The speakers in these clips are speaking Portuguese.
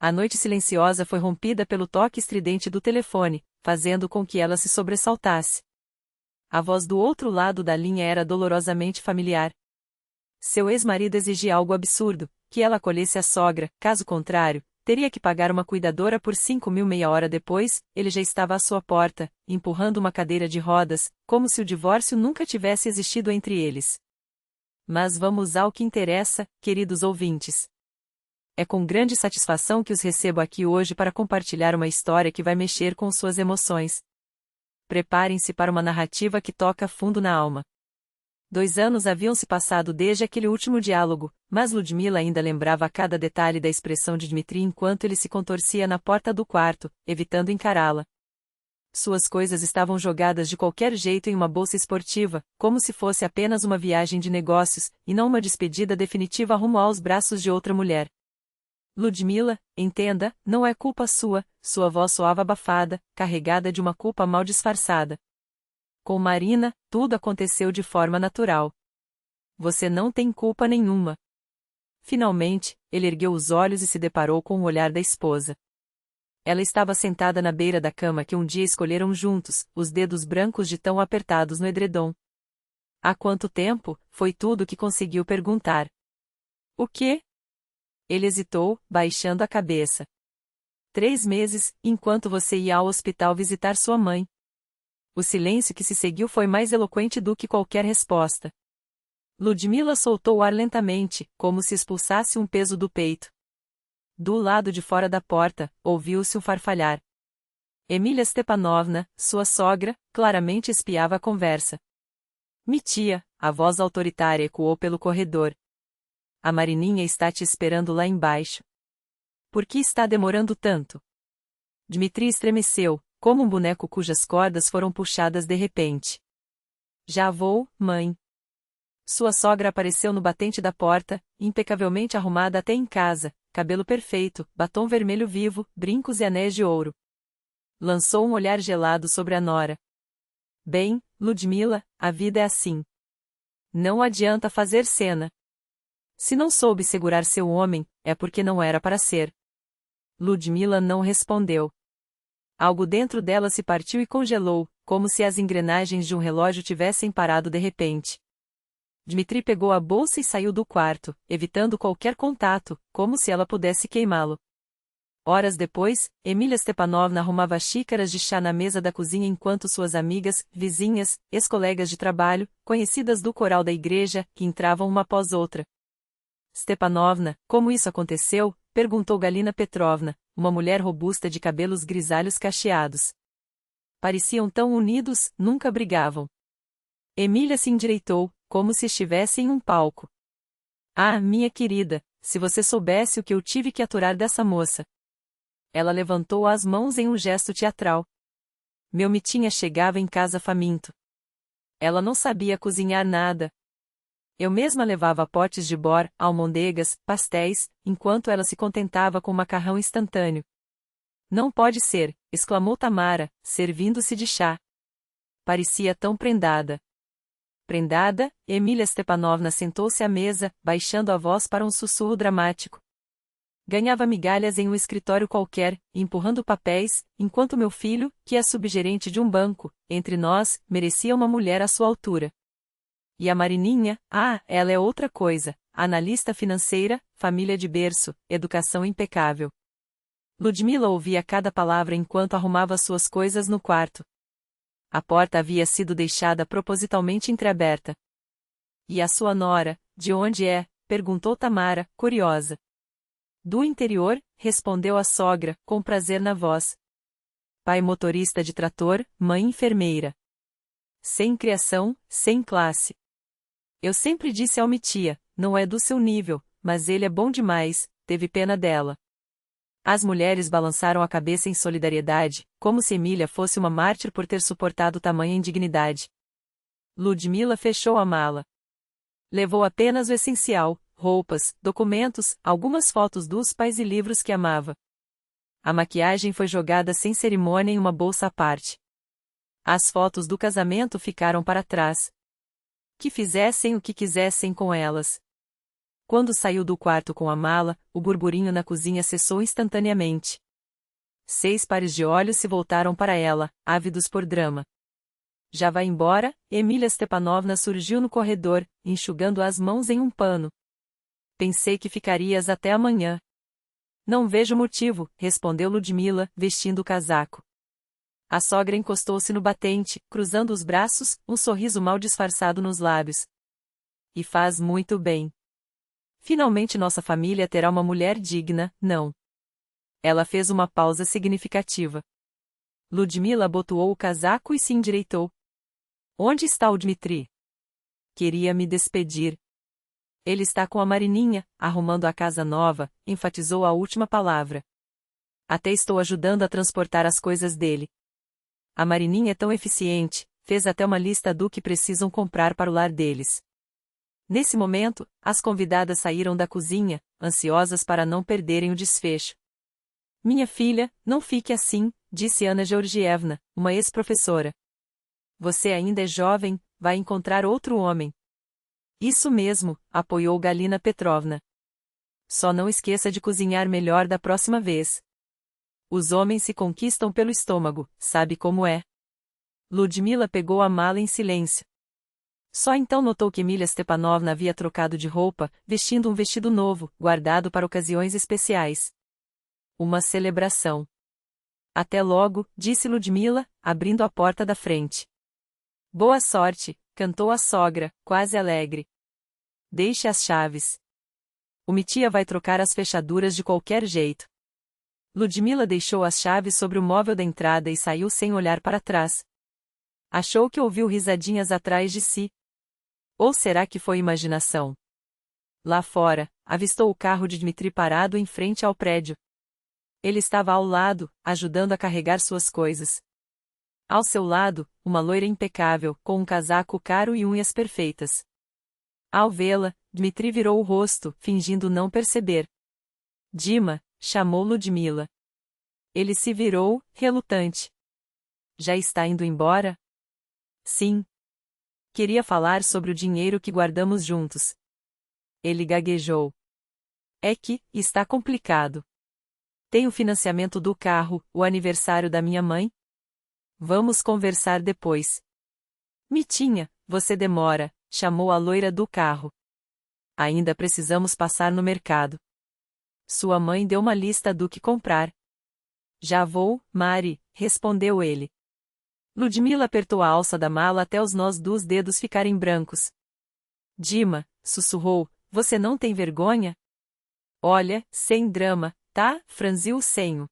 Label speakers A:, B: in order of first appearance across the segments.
A: A noite silenciosa foi rompida pelo toque estridente do telefone, fazendo com que ela se sobressaltasse. A voz do outro lado da linha era dolorosamente familiar. Seu ex-marido exigia algo absurdo, que ela acolhesse a sogra, caso contrário, teria que pagar uma cuidadora por 5.000. Meia hora depois, ele já estava à sua porta, empurrando uma cadeira de rodas, como se o divórcio nunca tivesse existido entre eles. Mas vamos ao que interessa, queridos ouvintes. É com grande satisfação que os recebo aqui hoje para compartilhar uma história que vai mexer com suas emoções. Preparem-se para uma narrativa que toca fundo na alma. 2 anos haviam se passado desde aquele último diálogo, mas Ludmila ainda lembrava cada detalhe da expressão de Dmitri enquanto ele se contorcia na porta do quarto, evitando encará-la. Suas coisas estavam jogadas de qualquer jeito em uma bolsa esportiva, como se fosse apenas uma viagem de negócios, e não uma despedida definitiva rumo aos braços de outra mulher. Ludmila, entenda, não é culpa sua, sua voz soava abafada, carregada de uma culpa mal disfarçada. Com Marina, tudo aconteceu de forma natural. Você não tem culpa nenhuma. Finalmente, ele ergueu os olhos e se deparou com o olhar da esposa. Ela estava sentada na beira da cama que um dia escolheram juntos, os dedos brancos de tão apertados no edredom. Há quanto tempo? Foi tudo o que conseguiu perguntar. O quê? Ele hesitou, baixando a cabeça. 3 meses, enquanto você ia ao hospital visitar sua mãe. O silêncio que se seguiu foi mais eloquente do que qualquer resposta. Ludmila soltou o ar lentamente, como se expulsasse um peso do peito. Do lado de fora da porta, ouviu-se um farfalhar. Emília Stepanovna, sua sogra, claramente espiava a conversa. Mitia, a voz autoritária ecoou pelo corredor. A Marininha está te esperando lá embaixo. Por que está demorando tanto? Dmitri estremeceu, como um boneco cujas cordas foram puxadas de repente. Já vou, mãe. Sua sogra apareceu no batente da porta, impecavelmente arrumada até em casa, cabelo perfeito, batom vermelho vivo, brincos e anéis de ouro. Lançou um olhar gelado sobre a nora. Bem, Ludmila, a vida é assim. Não adianta fazer cena. Se não soube segurar seu homem, é porque não era para ser. Ludmila não respondeu. Algo dentro dela se partiu e congelou, como se as engrenagens de um relógio tivessem parado de repente. Dmitri pegou a bolsa e saiu do quarto, evitando qualquer contato, como se ela pudesse queimá-lo. Horas depois, Emília Stepanovna arrumava xícaras de chá na mesa da cozinha enquanto suas amigas, vizinhas, ex-colegas de trabalho, conhecidas do coral da igreja, que entravam uma após outra. Stepanovna, como isso aconteceu? Perguntou Galina Petrovna, uma mulher robusta de cabelos grisalhos cacheados. Pareciam tão unidos, nunca brigavam. Emília se endireitou, como se estivesse em um palco. Ah, minha querida, se você soubesse o que eu tive que aturar dessa moça. Ela levantou as mãos em um gesto teatral. Meu mitinha chegava em casa faminto. Ela não sabia cozinhar nada. Eu mesma levava potes de bor, almôndegas, pastéis, enquanto ela se contentava com macarrão instantâneo. Não pode ser, exclamou Tamara, servindo-se de chá. Parecia tão prendada. Prendada, Emília Stepanovna sentou-se à mesa, baixando a voz para um sussurro dramático. Ganhava migalhas em um escritório qualquer, empurrando papéis, enquanto meu filho, que é subgerente de um banco, entre nós, merecia uma mulher à sua altura. E a Marininha, ela é outra coisa, analista financeira, família de berço, educação impecável. Ludmila ouvia cada palavra enquanto arrumava suas coisas no quarto. A porta havia sido deixada propositalmente entreaberta. E a sua nora, de onde é? Perguntou Tamara, curiosa. Do interior, respondeu a sogra, com prazer na voz. Pai motorista de trator, mãe enfermeira. Sem criação, sem classe. Eu sempre disse ao Mitia, não é do seu nível, mas ele é bom demais, teve pena dela. As mulheres balançaram a cabeça em solidariedade, como se Emília fosse uma mártir por ter suportado tamanha indignidade. Ludmila fechou a mala. Levou apenas o essencial, roupas, documentos, algumas fotos dos pais e livros que amava. A maquiagem foi jogada sem cerimônia em uma bolsa à parte. As fotos do casamento ficaram para trás. Que fizessem o que quisessem com elas. Quando saiu do quarto com a mala, o burburinho na cozinha cessou instantaneamente. 6 pares de olhos se voltaram para ela, ávidos por drama. Já vai embora? Emília Stepanovna surgiu no corredor, enxugando as mãos em um pano. Pensei que ficarias até amanhã. Não vejo motivo, respondeu Ludmila, vestindo o casaco. A sogra encostou-se no batente, cruzando os braços, um sorriso mal disfarçado nos lábios. E faz muito bem. Finalmente nossa família terá uma mulher digna, não? Ela fez uma pausa significativa. Ludmila abotoou o casaco e se endireitou. Onde está o Dmitri? Queria me despedir. Ele está com a Marininha, arrumando a casa nova, enfatizou a última palavra. Até estou ajudando a transportar as coisas dele. A Marininha é tão eficiente, fez até uma lista do que precisam comprar para o lar deles. Nesse momento, as convidadas saíram da cozinha, ansiosas para não perderem o desfecho. Minha filha, não fique assim, disse Ana Georgievna, uma ex-professora. Você ainda é jovem, vai encontrar outro homem. Isso mesmo, apoiou Galina Petrovna. Só não esqueça de cozinhar melhor da próxima vez. Os homens se conquistam pelo estômago, sabe como é. Ludmila pegou a mala em silêncio. Só então notou que Emília Stepanovna havia trocado de roupa, vestindo um vestido novo, guardado para ocasiões especiais. Uma celebração. Até logo, disse Ludmila, abrindo a porta da frente. Boa sorte, cantou a sogra, quase alegre. Deixe as chaves. O Mitia vai trocar as fechaduras de qualquer jeito. Ludmila deixou as chaves sobre o móvel da entrada e saiu sem olhar para trás. Achou que ouviu risadinhas atrás de si. Ou será que foi imaginação? Lá fora, avistou o carro de Dmitri parado em frente ao prédio. Ele estava ao lado, ajudando a carregar suas coisas. Ao seu lado, uma loira impecável, com um casaco caro e unhas perfeitas. Ao vê-la, Dmitri virou o rosto, fingindo não perceber. Dima, chamou Ludmila. Ele se virou, relutante. Já está indo embora? Sim. Queria falar sobre o dinheiro que guardamos juntos. Ele gaguejou. É que, está complicado. Tem o financiamento do carro, o aniversário da minha mãe? Vamos conversar depois. Mitinha, você demora, chamou a loira do carro. Ainda precisamos passar no mercado. Sua mãe deu uma lista do que comprar. Já vou, Mari, respondeu ele. Ludmila apertou a alça da mala até os nós dos dedos ficarem brancos. Dima, sussurrou, você não tem vergonha? Olha, sem drama, tá? Franziu o senho.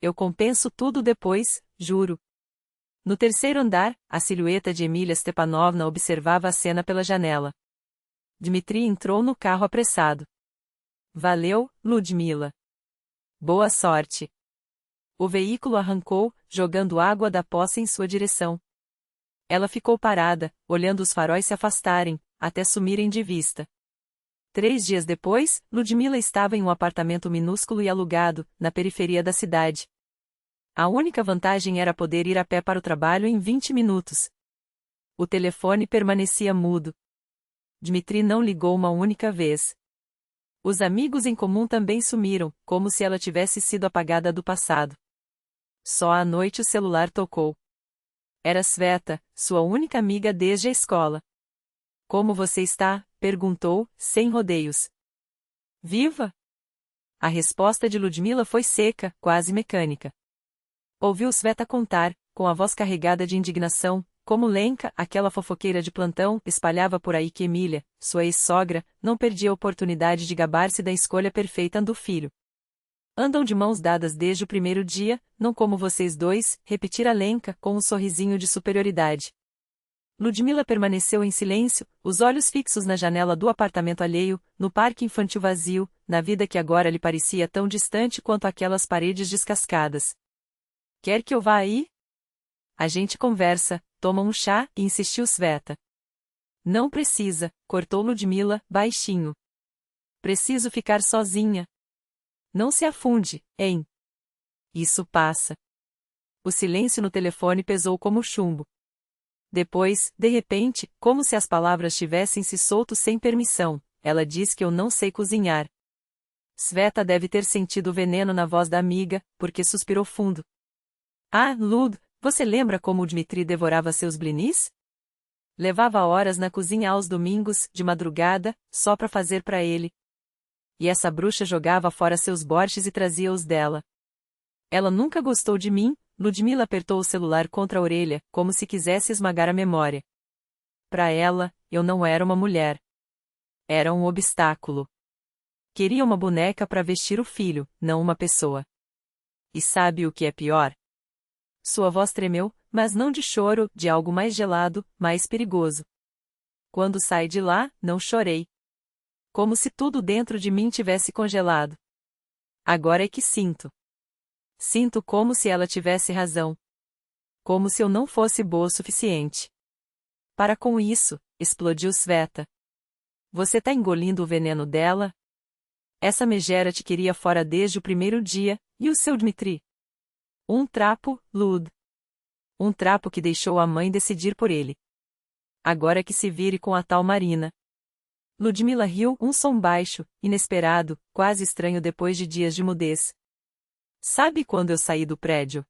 A: Eu compenso tudo depois, juro. No terceiro andar, a silhueta de Emília Stepanovna observava a cena pela janela. Dmitri entrou no carro apressado. Valeu, Ludmila. Boa sorte. O veículo arrancou, jogando água da poça em sua direção. Ela ficou parada, olhando os faróis se afastarem, até sumirem de vista. 3 dias depois, Ludmila estava em um apartamento minúsculo e alugado, na periferia da cidade. A única vantagem era poder ir a pé para o trabalho em 20 minutos. O telefone permanecia mudo. Dmitri não ligou uma única vez. Os amigos em comum também sumiram, como se ela tivesse sido apagada do passado. Só à noite o celular tocou. Era Sveta, sua única amiga desde a escola. Como você está? Perguntou, sem rodeios. Viva? A resposta de Ludmila foi seca, quase mecânica. Ouviu Sveta contar, com a voz carregada de indignação, como Lenka, aquela fofoqueira de plantão, espalhava por aí que Emília, sua ex-sogra, não perdia a oportunidade de gabar-se da escolha perfeita do filho. Andam de mãos dadas desde o primeiro dia, não como vocês dois, repetira Lenka com um sorrisinho de superioridade. Ludmila permaneceu em silêncio, os olhos fixos na janela do apartamento alheio, no parque infantil vazio, na vida que agora lhe parecia tão distante quanto aquelas paredes descascadas. Quer que eu vá aí? A gente conversa, toma um chá, insistiu Sveta. Não precisa, cortou Ludmila, baixinho. Preciso ficar sozinha. Não se afunde, hein? Isso passa. O silêncio no telefone pesou como chumbo. Depois, de repente, como se as palavras tivessem se solto sem permissão, ela diz que eu não sei cozinhar. Sveta deve ter sentido o veneno na voz da amiga, porque suspirou fundo. Ah, Lud, você lembra como o Dmitri devorava seus blinis? Levava horas na cozinha aos domingos, de madrugada, só para fazer para ele. E essa bruxa jogava fora seus borsches e trazia-os dela. Ela nunca gostou de mim. Ludmila apertou o celular contra a orelha, como se quisesse esmagar a memória. Para ela, eu não era uma mulher. Era um obstáculo. Queria uma boneca para vestir o filho, não uma pessoa. E sabe o que é pior? Sua voz tremeu, mas não de choro, de algo mais gelado, mais perigoso. Quando saí de lá, não chorei. Como se tudo dentro de mim tivesse congelado. Agora é que sinto. Sinto como se ela tivesse razão. Como se eu não fosse boa o suficiente. Para com isso, explodiu Sveta. Você tá engolindo o veneno dela? Essa megera te queria fora desde o primeiro dia, e o seu Dmitri? Um trapo, Lud. Um trapo que deixou a mãe decidir por ele. Agora que se vire com a tal Marina. Ludmila riu, um som baixo, inesperado, quase estranho depois de dias de mudez. Sabe quando eu saí do prédio?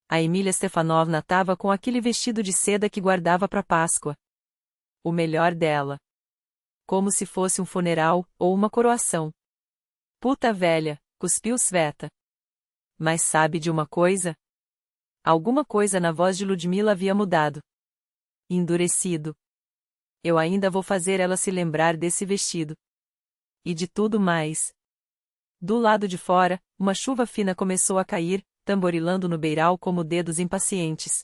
A: A Emília Stefanovna estava com aquele vestido de seda que guardava para Páscoa. O melhor dela. Como se fosse um funeral, ou uma coroação. Puta velha, cuspiu Sveta. Mas sabe de uma coisa? Alguma coisa na voz de Ludmila havia mudado. Endurecido. Eu ainda vou fazer ela se lembrar desse vestido. E de tudo mais. Do lado de fora, uma chuva fina começou a cair, tamborilando no beiral como dedos impacientes.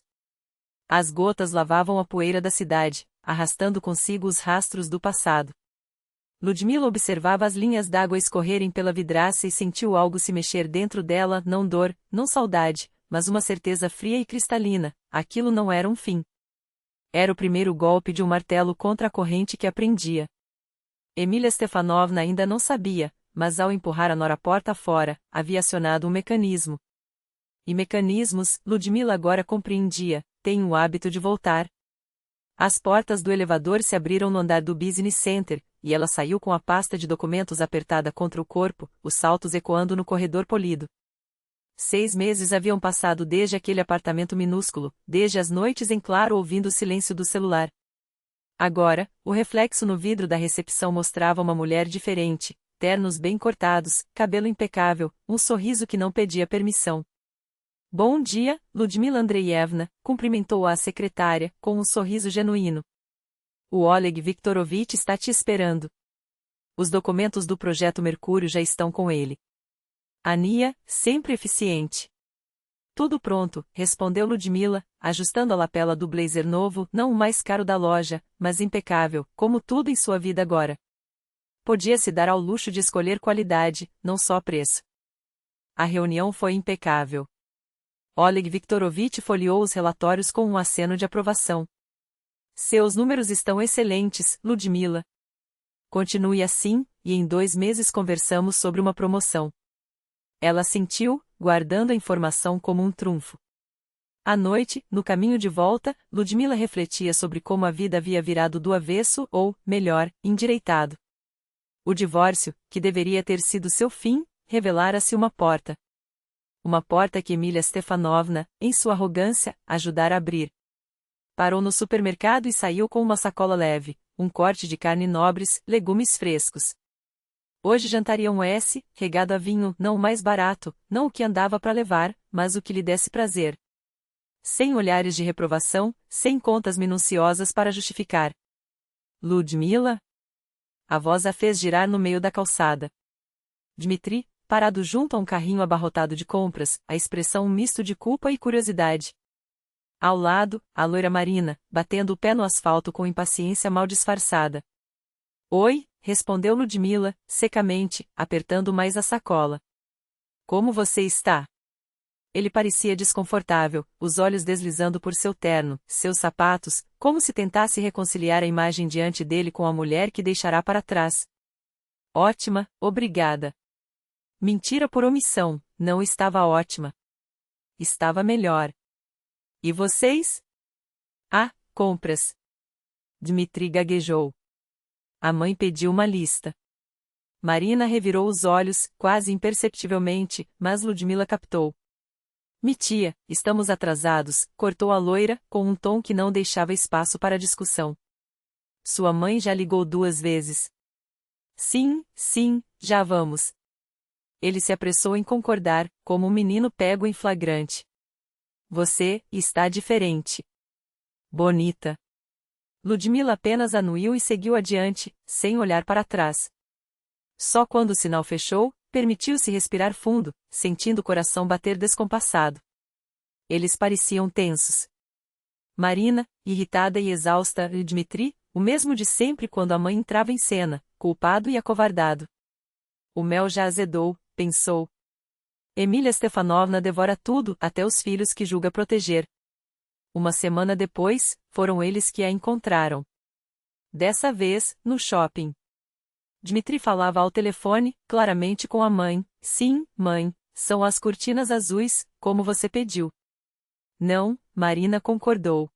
A: As gotas lavavam a poeira da cidade, arrastando consigo os rastros do passado. Ludmila observava as linhas d'água escorrerem pela vidraça e sentiu algo se mexer dentro dela, não dor, não saudade, mas uma certeza fria e cristalina: aquilo não era um fim. Era o primeiro golpe de um martelo contra a corrente que a prendia. Emília Stefanovna ainda não sabia, mas ao empurrar a Nora porta fora, havia acionado um mecanismo. E mecanismos, Ludmila agora compreendia, têm o hábito de voltar. As portas do elevador se abriram no andar do Business Center, e ela saiu com a pasta de documentos apertada contra o corpo, os saltos ecoando no corredor polido. 6 meses haviam passado desde aquele apartamento minúsculo, desde as noites em claro ouvindo o silêncio do celular. Agora, o reflexo no vidro da recepção mostrava uma mulher diferente, ternos bem cortados, cabelo impecável, um sorriso que não pedia permissão. Bom dia, Ludmila Andreevna, cumprimentou a secretária, com um sorriso genuíno. O Oleg Viktorovich está te esperando. Os documentos do projeto Mercúrio já estão com ele. Ania, sempre eficiente. Tudo pronto, respondeu Ludmila, ajustando a lapela do blazer novo, não o mais caro da loja, mas impecável, como tudo em sua vida agora. Podia se dar ao luxo de escolher qualidade, não só preço. A reunião foi impecável. Oleg Viktorovich folheou os relatórios com um aceno de aprovação. Seus números estão excelentes, Ludmila. Continue assim, e em 2 meses conversamos sobre uma promoção. Ela assentiu, guardando a informação como um trunfo. À noite, no caminho de volta, Ludmila refletia sobre como a vida havia virado do avesso ou, melhor, endireitado. O divórcio, que deveria ter sido seu fim, revelara-se uma porta. Uma porta que Emília Stefanovna, em sua arrogância, ajudara a abrir. Parou no supermercado e saiu com uma sacola leve, um corte de carne nobres, legumes frescos. Hoje jantaria um S, regado a vinho, não o mais barato, não o que andava para levar, mas o que lhe desse prazer. Sem olhares de reprovação, sem contas minuciosas para justificar. Ludmila? A voz a fez girar no meio da calçada. Dmitri, parado junto a um carrinho abarrotado de compras, a expressão um misto de culpa e curiosidade. Ao lado, a loira Marina, batendo o pé no asfalto com impaciência mal disfarçada. Oi, respondeu Ludmila, secamente, apertando mais a sacola. Como você está? Ele parecia desconfortável, os olhos deslizando por seu terno, seus sapatos, como se tentasse reconciliar a imagem diante dele com a mulher que deixará para trás. Ótima, obrigada. Mentira por omissão, não estava ótima. Estava melhor. E vocês? Ah, compras. Dmitri gaguejou. A mãe pediu uma lista. Marina revirou os olhos, quase imperceptivelmente, mas Ludmila captou. Mitia, estamos atrasados, cortou a loira, com um tom que não deixava espaço para discussão. Sua mãe já ligou 2 vezes. Sim, sim, já vamos. Ele se apressou em concordar, como um menino pego em flagrante. Você está diferente. Bonita. Ludmila apenas anuiu e seguiu adiante, sem olhar para trás. Só quando o sinal fechou, permitiu-se respirar fundo, sentindo o coração bater descompassado. Eles pareciam tensos. Marina, irritada e exausta, e Dmitri, o mesmo de sempre quando a mãe entrava em cena, culpado e acovardado. O mel já azedou, pensou. Emília Stefanovna devora tudo, até os filhos que julga proteger. Uma semana depois, foram eles que a encontraram. Dessa vez, no shopping. Dmitri falava ao telefone, claramente com a mãe. Sim, mãe, são as cortinas azuis, como você pediu. Não, Marina concordou.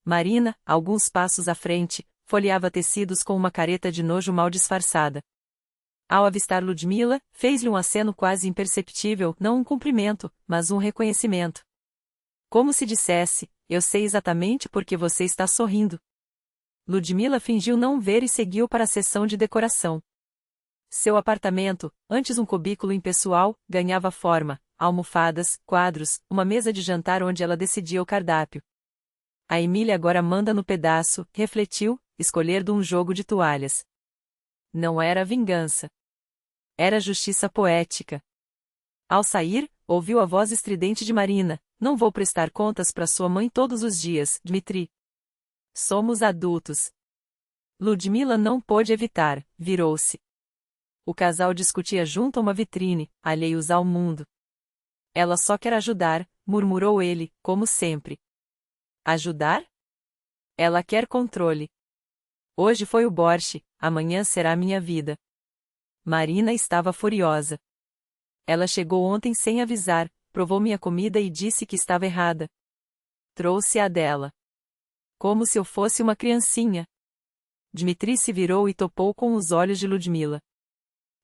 A: Marina, alguns passos à frente, folheava tecidos com uma careta de nojo mal disfarçada. Ao avistar Ludmila, fez-lhe um aceno quase imperceptível, não um cumprimento, mas um reconhecimento. Como se dissesse, eu sei exatamente por que você está sorrindo. Ludmila fingiu não ver e seguiu para a seção de decoração. Seu apartamento, antes um cubículo impessoal, ganhava forma, almofadas, quadros, uma mesa de jantar onde ela decidia o cardápio. A Emília agora manda no pedaço, refletiu, escolher um jogo de toalhas. Não era vingança. Era justiça poética. Ao sair, ouviu a voz estridente de Marina, não vou prestar contas para sua mãe todos os dias, Dmitri. Somos adultos. Ludmila não pôde evitar, virou-se. O casal discutia junto a uma vitrine, alheios ao mundo. Ela só quer ajudar, murmurou ele, como sempre. Ajudar? Ela quer controle. Hoje foi o Borche, amanhã será minha vida. Marina estava furiosa. Ela chegou ontem sem avisar, provou minha comida e disse que estava errada. Trouxe a dela. Como se eu fosse uma criancinha. Dmitri se virou e topou com os olhos de Ludmila.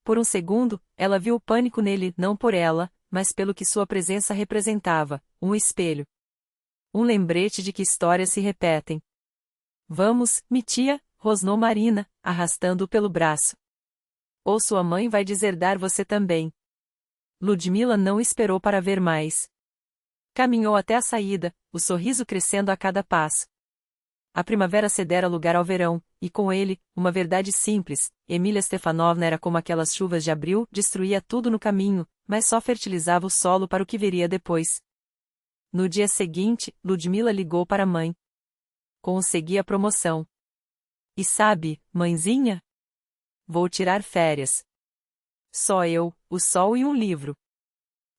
A: Por um segundo, ela viu o pânico nele, não por ela, mas pelo que sua presença representava, um espelho. Um lembrete de que histórias se repetem. Vamos, Mitia, rosnou Marina, arrastando-o pelo braço. Ou sua mãe vai deserdar você também. Ludmila não esperou para ver mais. Caminhou até a saída, o sorriso crescendo a cada passo. A primavera cedera lugar ao verão, e com ele, uma verdade simples, Emília Stefanovna era como aquelas chuvas de abril, destruía tudo no caminho, mas só fertilizava o solo para o que viria depois. No dia seguinte, Ludmila ligou para a mãe. Consegui a promoção. E sabe, mãezinha? Vou tirar férias. Só eu, o sol e um livro.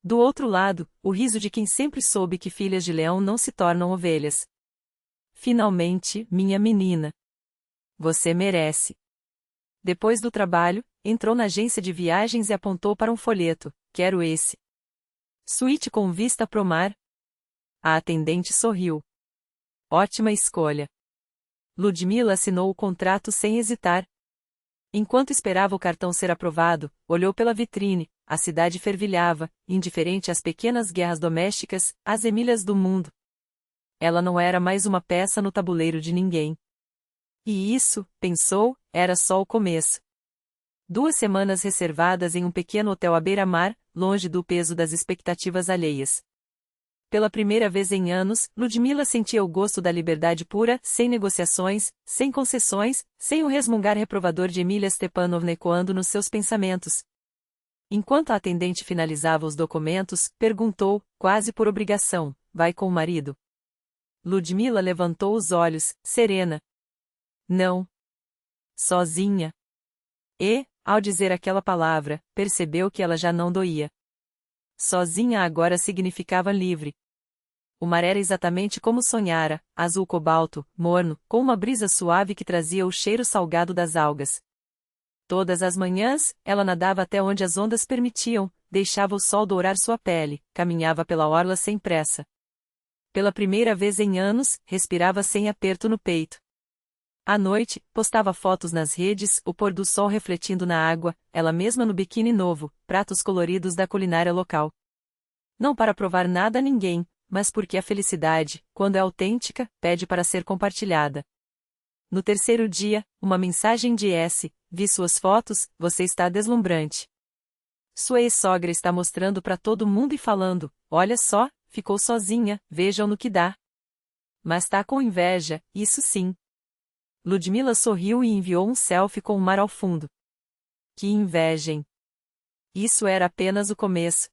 A: Do outro lado, o riso de quem sempre soube que filhas de leão não se tornam ovelhas. Finalmente, minha menina. Você merece. Depois do trabalho, entrou na agência de viagens e apontou para um folheto. Quero esse. Suíte com vista pro mar. A atendente sorriu. Ótima escolha. Ludmila assinou o contrato sem hesitar. Enquanto esperava o cartão ser aprovado, olhou pela vitrine, a cidade fervilhava, indiferente às pequenas guerras domésticas, às Emílias do mundo. Ela não era mais uma peça no tabuleiro de ninguém. E isso, pensou, era só o começo. 2 semanas reservadas em um pequeno hotel à beira-mar, longe do peso das expectativas alheias. Pela primeira vez em anos, Ludmila sentia o gosto da liberdade pura, sem negociações, sem concessões, sem o resmungar reprovador de Emília Stepanovna ecoando nos seus pensamentos. Enquanto a atendente finalizava os documentos, perguntou, quase por obrigação, vai com o marido? Ludmila levantou os olhos, serena. Não. Sozinha. E, ao dizer aquela palavra, percebeu que ela já não doía. Sozinha agora significava livre. O mar era exatamente como sonhara, azul cobalto, morno, com uma brisa suave que trazia o cheiro salgado das algas. Todas as manhãs, ela nadava até onde as ondas permitiam, deixava o sol dourar sua pele, caminhava pela orla sem pressa. Pela primeira vez em anos, respirava sem aperto no peito. À noite, postava fotos nas redes, o pôr do sol refletindo na água, ela mesma no biquíni novo, pratos coloridos da culinária local. Não para provar nada a ninguém, mas porque a felicidade, quando é autêntica, pede para ser compartilhada. No terceiro dia, uma mensagem de S. Vi suas fotos, você está deslumbrante. Sua ex-sogra está mostrando para todo mundo e falando, olha só, ficou sozinha, vejam no que dá. Mas tá com inveja, isso sim. Ludmila sorriu e enviou um selfie com o mar ao fundo. Que inveja, hein? Isso era apenas o começo.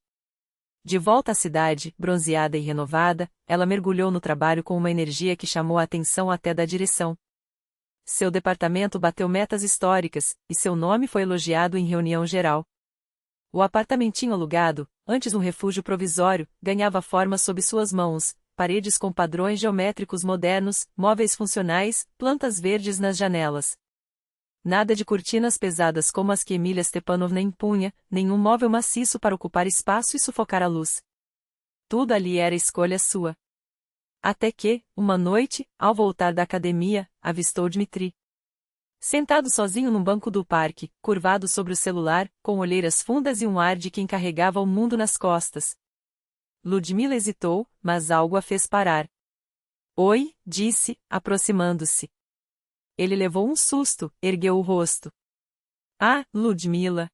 A: De volta à cidade, bronzeada e renovada, ela mergulhou no trabalho com uma energia que chamou a atenção até da direção. Seu departamento bateu metas históricas, e seu nome foi elogiado em reunião geral. O apartamentinho alugado, antes um refúgio provisório, ganhava forma sob suas mãos, paredes com padrões geométricos modernos, móveis funcionais, plantas verdes nas janelas. Nada de cortinas pesadas como as que Emília Stepanovna impunha, nenhum móvel maciço para ocupar espaço e sufocar a luz. Tudo ali era escolha sua. Até que, uma noite, ao voltar da academia, avistou Dmitri. Sentado sozinho num banco do parque, curvado sobre o celular, com olheiras fundas e um ar de quem carregava o mundo nas costas. Ludmila hesitou, mas algo a fez parar. Oi, disse, aproximando-se. Ele levou um susto, ergueu o rosto. Ah, Ludmila.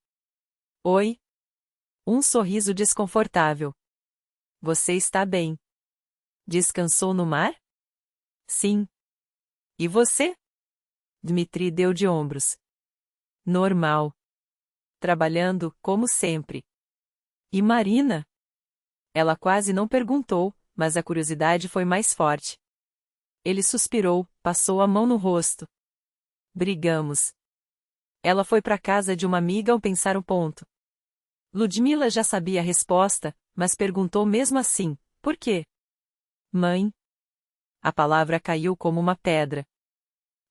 A: Oi. Um sorriso desconfortável. Você está bem? Descansou no mar? Sim. E você? Dmitri deu de ombros. Normal. Trabalhando, como sempre. E Marina? Ela quase não perguntou, mas a curiosidade foi mais forte. Ele suspirou, passou a mão no rosto. Brigamos. Ela foi para casa de uma amiga ao pensar o ponto. Ludmila já sabia a resposta, mas perguntou mesmo assim, por quê? Mãe? A palavra caiu como uma pedra.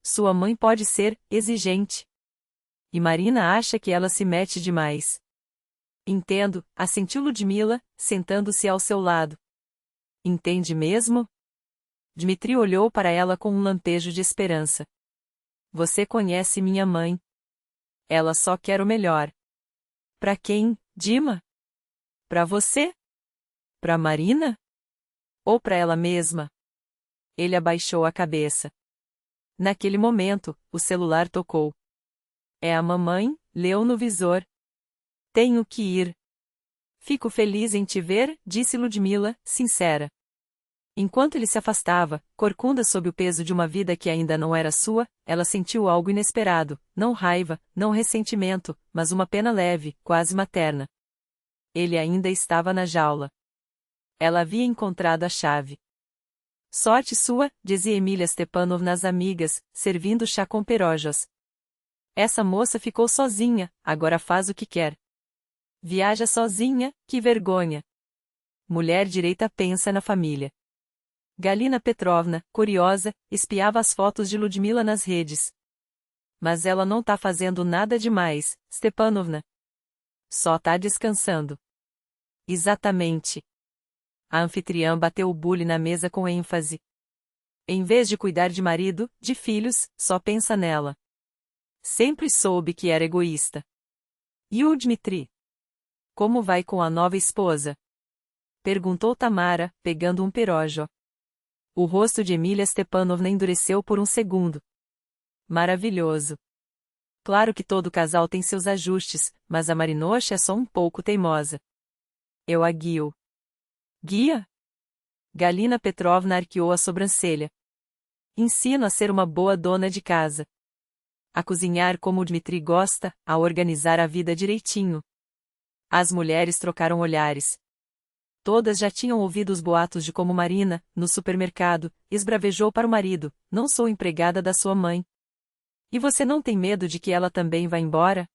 A: Sua mãe pode ser exigente. E Marina acha que ela se mete demais. Entendo, assentiu Ludmila, sentando-se ao seu lado. Entende mesmo? Dmitri olhou para ela com um lampejo de esperança. Você conhece minha mãe. Ela só quer o melhor. Para quem, Dima? Para você? Para Marina? Ou para ela mesma? Ele abaixou a cabeça. Naquele momento, o celular tocou. É a mamãe, leu no visor. Tenho que ir. Fico feliz em te ver, disse Ludmila, sincera. Enquanto ele se afastava, corcunda sob o peso de uma vida que ainda não era sua, ela sentiu algo inesperado, não raiva, não ressentimento, mas uma pena leve, quase materna. Ele ainda estava na jaula. Ela havia encontrado a chave. Sorte sua, dizia Emília Stepanovna às amigas, servindo chá com pirojos. Essa moça ficou sozinha, agora faz o que quer. Viaja sozinha, que vergonha. Mulher direita pensa na família. Galina Petrovna, curiosa, espiava as fotos de Ludmila nas redes. Mas ela não tá fazendo nada demais, Stepanovna. Só tá descansando. Exatamente. A anfitriã bateu o bule na mesa com ênfase. Em vez de cuidar de marido, de filhos, só pensa nela. Sempre soube que era egoísta. E o Dmitri? Como vai com a nova esposa? Perguntou Tamara, pegando um pirojo. O rosto de Emília Stepanovna endureceu por um segundo. Maravilhoso. Claro que todo casal tem seus ajustes, mas a Marinocha é só um pouco teimosa. Eu a guio. Guia? Galina Petrovna arqueou a sobrancelha. Ensino a ser uma boa dona de casa. A cozinhar como o Dmitri gosta, a organizar a vida direitinho. As mulheres trocaram olhares. Todas já tinham ouvido os boatos de como Marina, no supermercado, esbravejou para o marido, não sou empregada da sua mãe. E você não tem medo de que ela também vá embora?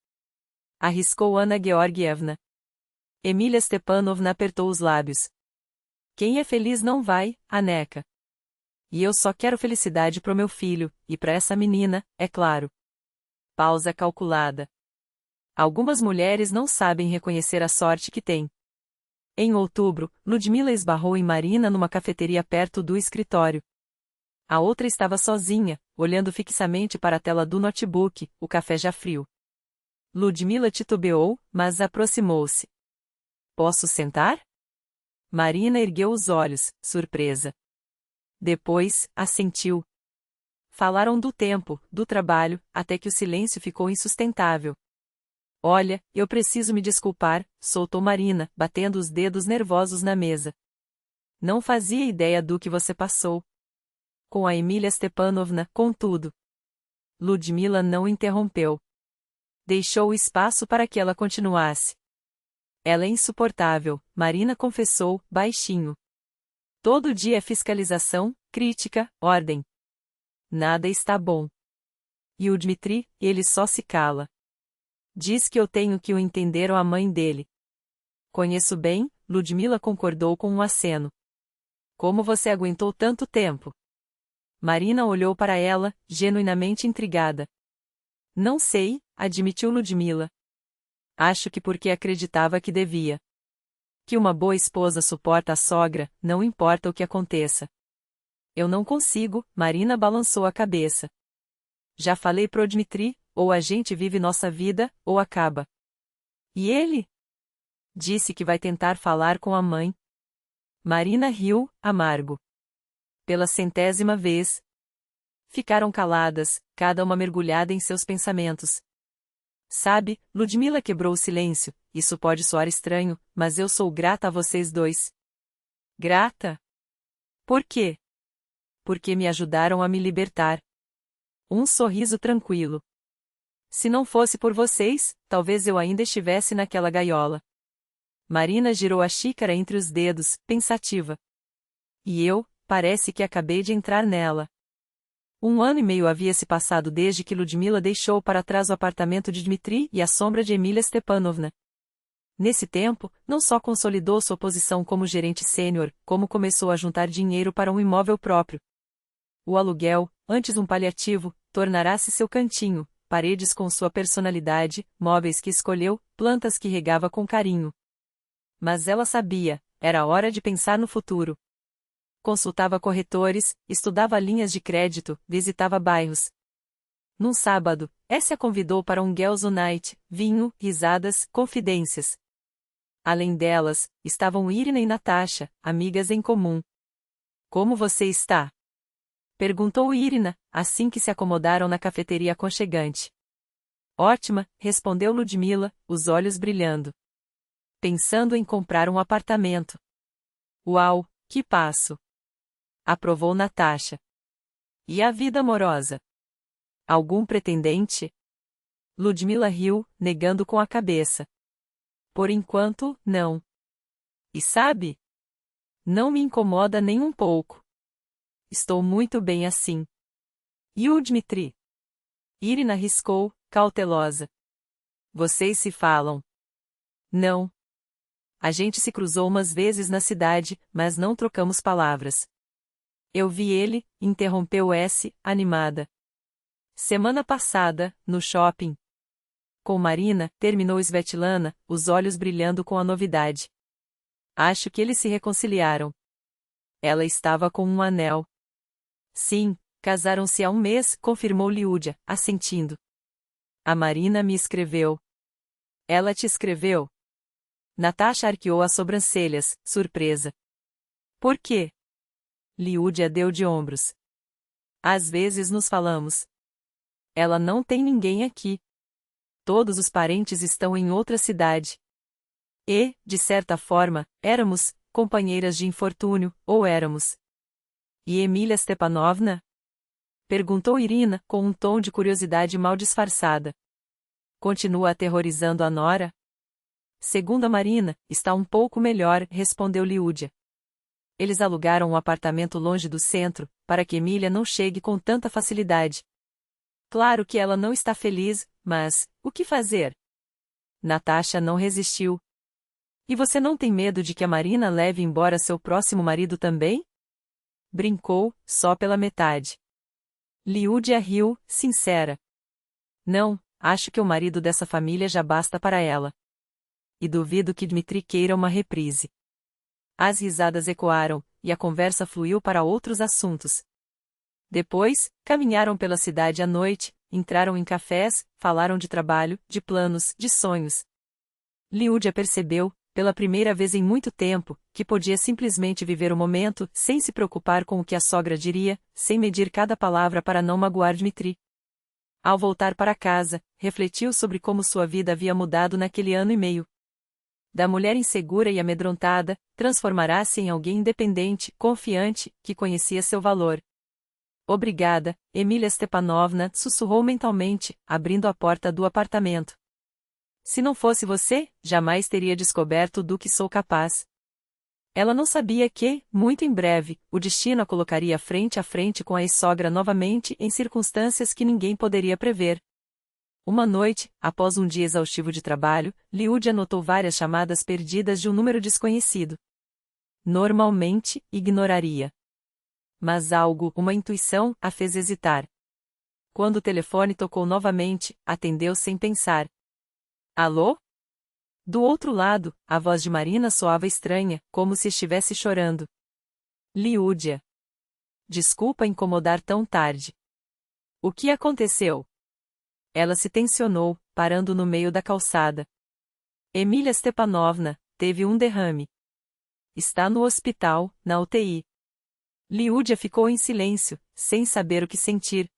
A: Arriscou Ana Georgievna. Emília Stepanovna apertou os lábios. Quem é feliz não vai, Aneca. E eu só quero felicidade pro meu filho, e para essa menina, é claro. Pausa calculada. Algumas mulheres não sabem reconhecer a sorte que têm. Em outubro, Ludmila esbarrou em Marina numa cafeteria perto do escritório. A outra estava sozinha, olhando fixamente para a tela do notebook, o café já frio. Ludmila titubeou, mas aproximou-se. Posso sentar? Marina ergueu os olhos, surpresa. Depois, assentiu. Falaram do tempo, do trabalho, até que o silêncio ficou insustentável. Olha, eu preciso me desculpar, soltou Marina, batendo os dedos nervosos na mesa. Não fazia ideia do que você passou. Com a Emília Stepanovna, contudo. Ludmila não interrompeu. Deixou espaço para que ela continuasse. Ela é insuportável, Marina confessou, baixinho. Todo dia é fiscalização, crítica, ordem. Nada está bom. E o Dmitri, ele só se cala. Diz que eu tenho que o entender ou a mãe dele. Conheço bem, Ludmila concordou com um aceno. Como você aguentou tanto tempo? Marina olhou para ela, genuinamente intrigada. Não sei, admitiu Ludmila. Acho que porque acreditava que devia. Que uma boa esposa suporta a sogra, não importa o que aconteça. Eu não consigo, Marina balançou a cabeça. Já falei pro Dmitri, ou a gente vive nossa vida, ou acaba. E ele? Disse que vai tentar falar com a mãe. Marina riu, amargo. Pela 100ª vez. Ficaram caladas, cada uma mergulhada em seus pensamentos. Sabe, Ludmila quebrou o silêncio, isso pode soar estranho, mas eu sou grata a vocês dois. Grata? Por quê? Porque me ajudaram a me libertar. Um sorriso tranquilo. Se não fosse por vocês, talvez eu ainda estivesse naquela gaiola. Marina girou a xícara entre os dedos, pensativa. E eu, parece que acabei de entrar nela. 1 ano e meio havia se passado desde que Ludmila deixou para trás o apartamento de Dmitri e a sombra de Emília Stepanovna. Nesse tempo, não só consolidou sua posição como gerente sênior, como começou a juntar dinheiro para um imóvel próprio. O aluguel, antes um paliativo, tornará-se seu cantinho, paredes com sua personalidade, móveis que escolheu, plantas que regava com carinho. Mas ela sabia, era hora de pensar no futuro. Consultava corretores, estudava linhas de crédito, visitava bairros. Num sábado, Essia a convidou para um girls' night, vinho, risadas, confidências. Além delas, estavam Irina e Natasha, amigas em comum. Como você está? Perguntou Irina, assim que se acomodaram na cafeteria aconchegante. Ótima, respondeu Ludmila, os olhos brilhando. Pensando em comprar um apartamento. Uau, que passo! Aprovou Natasha. E a vida amorosa? Algum pretendente? Ludmila riu, negando com a cabeça. Por enquanto, não. E sabe? Não me incomoda nem um pouco. Estou muito bem assim. E o Dmitri? Irina riscou, cautelosa. Vocês se falam? Não. A gente se cruzou umas vezes na cidade, mas não trocamos palavras. Eu vi ele, interrompeu S, animada. Semana passada, no shopping. Com Marina, terminou Svetlana, os olhos brilhando com a novidade. Acho que eles se reconciliaram. Ela estava com um anel. Sim, casaram-se há um mês, confirmou Liúdia, assentindo. A Marina me escreveu. Ela te escreveu? Natasha arqueou as sobrancelhas, surpresa. Por quê? Liúdia deu de ombros. Às vezes nos falamos. Ela não tem ninguém aqui. Todos os parentes estão em outra cidade. E, de certa forma, éramos companheiras de infortúnio, ou éramos. E Emília Stepanovna? Perguntou Irina, com um tom de curiosidade mal disfarçada. Continua aterrorizando a nora? Segundo a Marina, está um pouco melhor, respondeu Liúdia. Eles alugaram um apartamento longe do centro, para que Emília não chegue com tanta facilidade. Claro que ela não está feliz, mas, o que fazer? Natasha não resistiu. E você não tem medo de que a Marina leve embora seu próximo marido também? Brincou, só pela metade. Liúdia riu, sincera. Não, acho que o marido dessa família já basta para ela. E duvido que Dmitri queira uma reprise. As risadas ecoaram, e a conversa fluiu para outros assuntos. Depois, caminharam pela cidade à noite, entraram em cafés, falaram de trabalho, de planos, de sonhos. Liúdia percebeu, pela primeira vez em muito tempo, que podia simplesmente viver o momento, sem se preocupar com o que a sogra diria, sem medir cada palavra para não magoar Dmitri. Ao voltar para casa, refletiu sobre como sua vida havia mudado naquele ano e meio. Da mulher insegura e amedrontada, transformará-se em alguém independente, confiante, que conhecia seu valor. Obrigada, Emília Stepanovna, sussurrou mentalmente, abrindo a porta do apartamento. Se não fosse você, jamais teria descoberto do que sou capaz. Ela não sabia que, muito em breve, o destino a colocaria frente a frente com a ex-sogra novamente em circunstâncias que ninguém poderia prever. Uma noite, após um dia exaustivo de trabalho, Liúdia notou várias chamadas perdidas de um número desconhecido. Normalmente, ignoraria. Mas algo, uma intuição, a fez hesitar. Quando o telefone tocou novamente, atendeu sem pensar. Alô? Do outro lado, a voz de Marina soava estranha, como se estivesse chorando. Liúdia. Desculpa incomodar tão tarde. O que aconteceu? Ela se tensionou, parando no meio da calçada. Emília Stepanovna teve um derrame. Está no hospital, na UTI. Liúdia ficou em silêncio, sem saber o que sentir.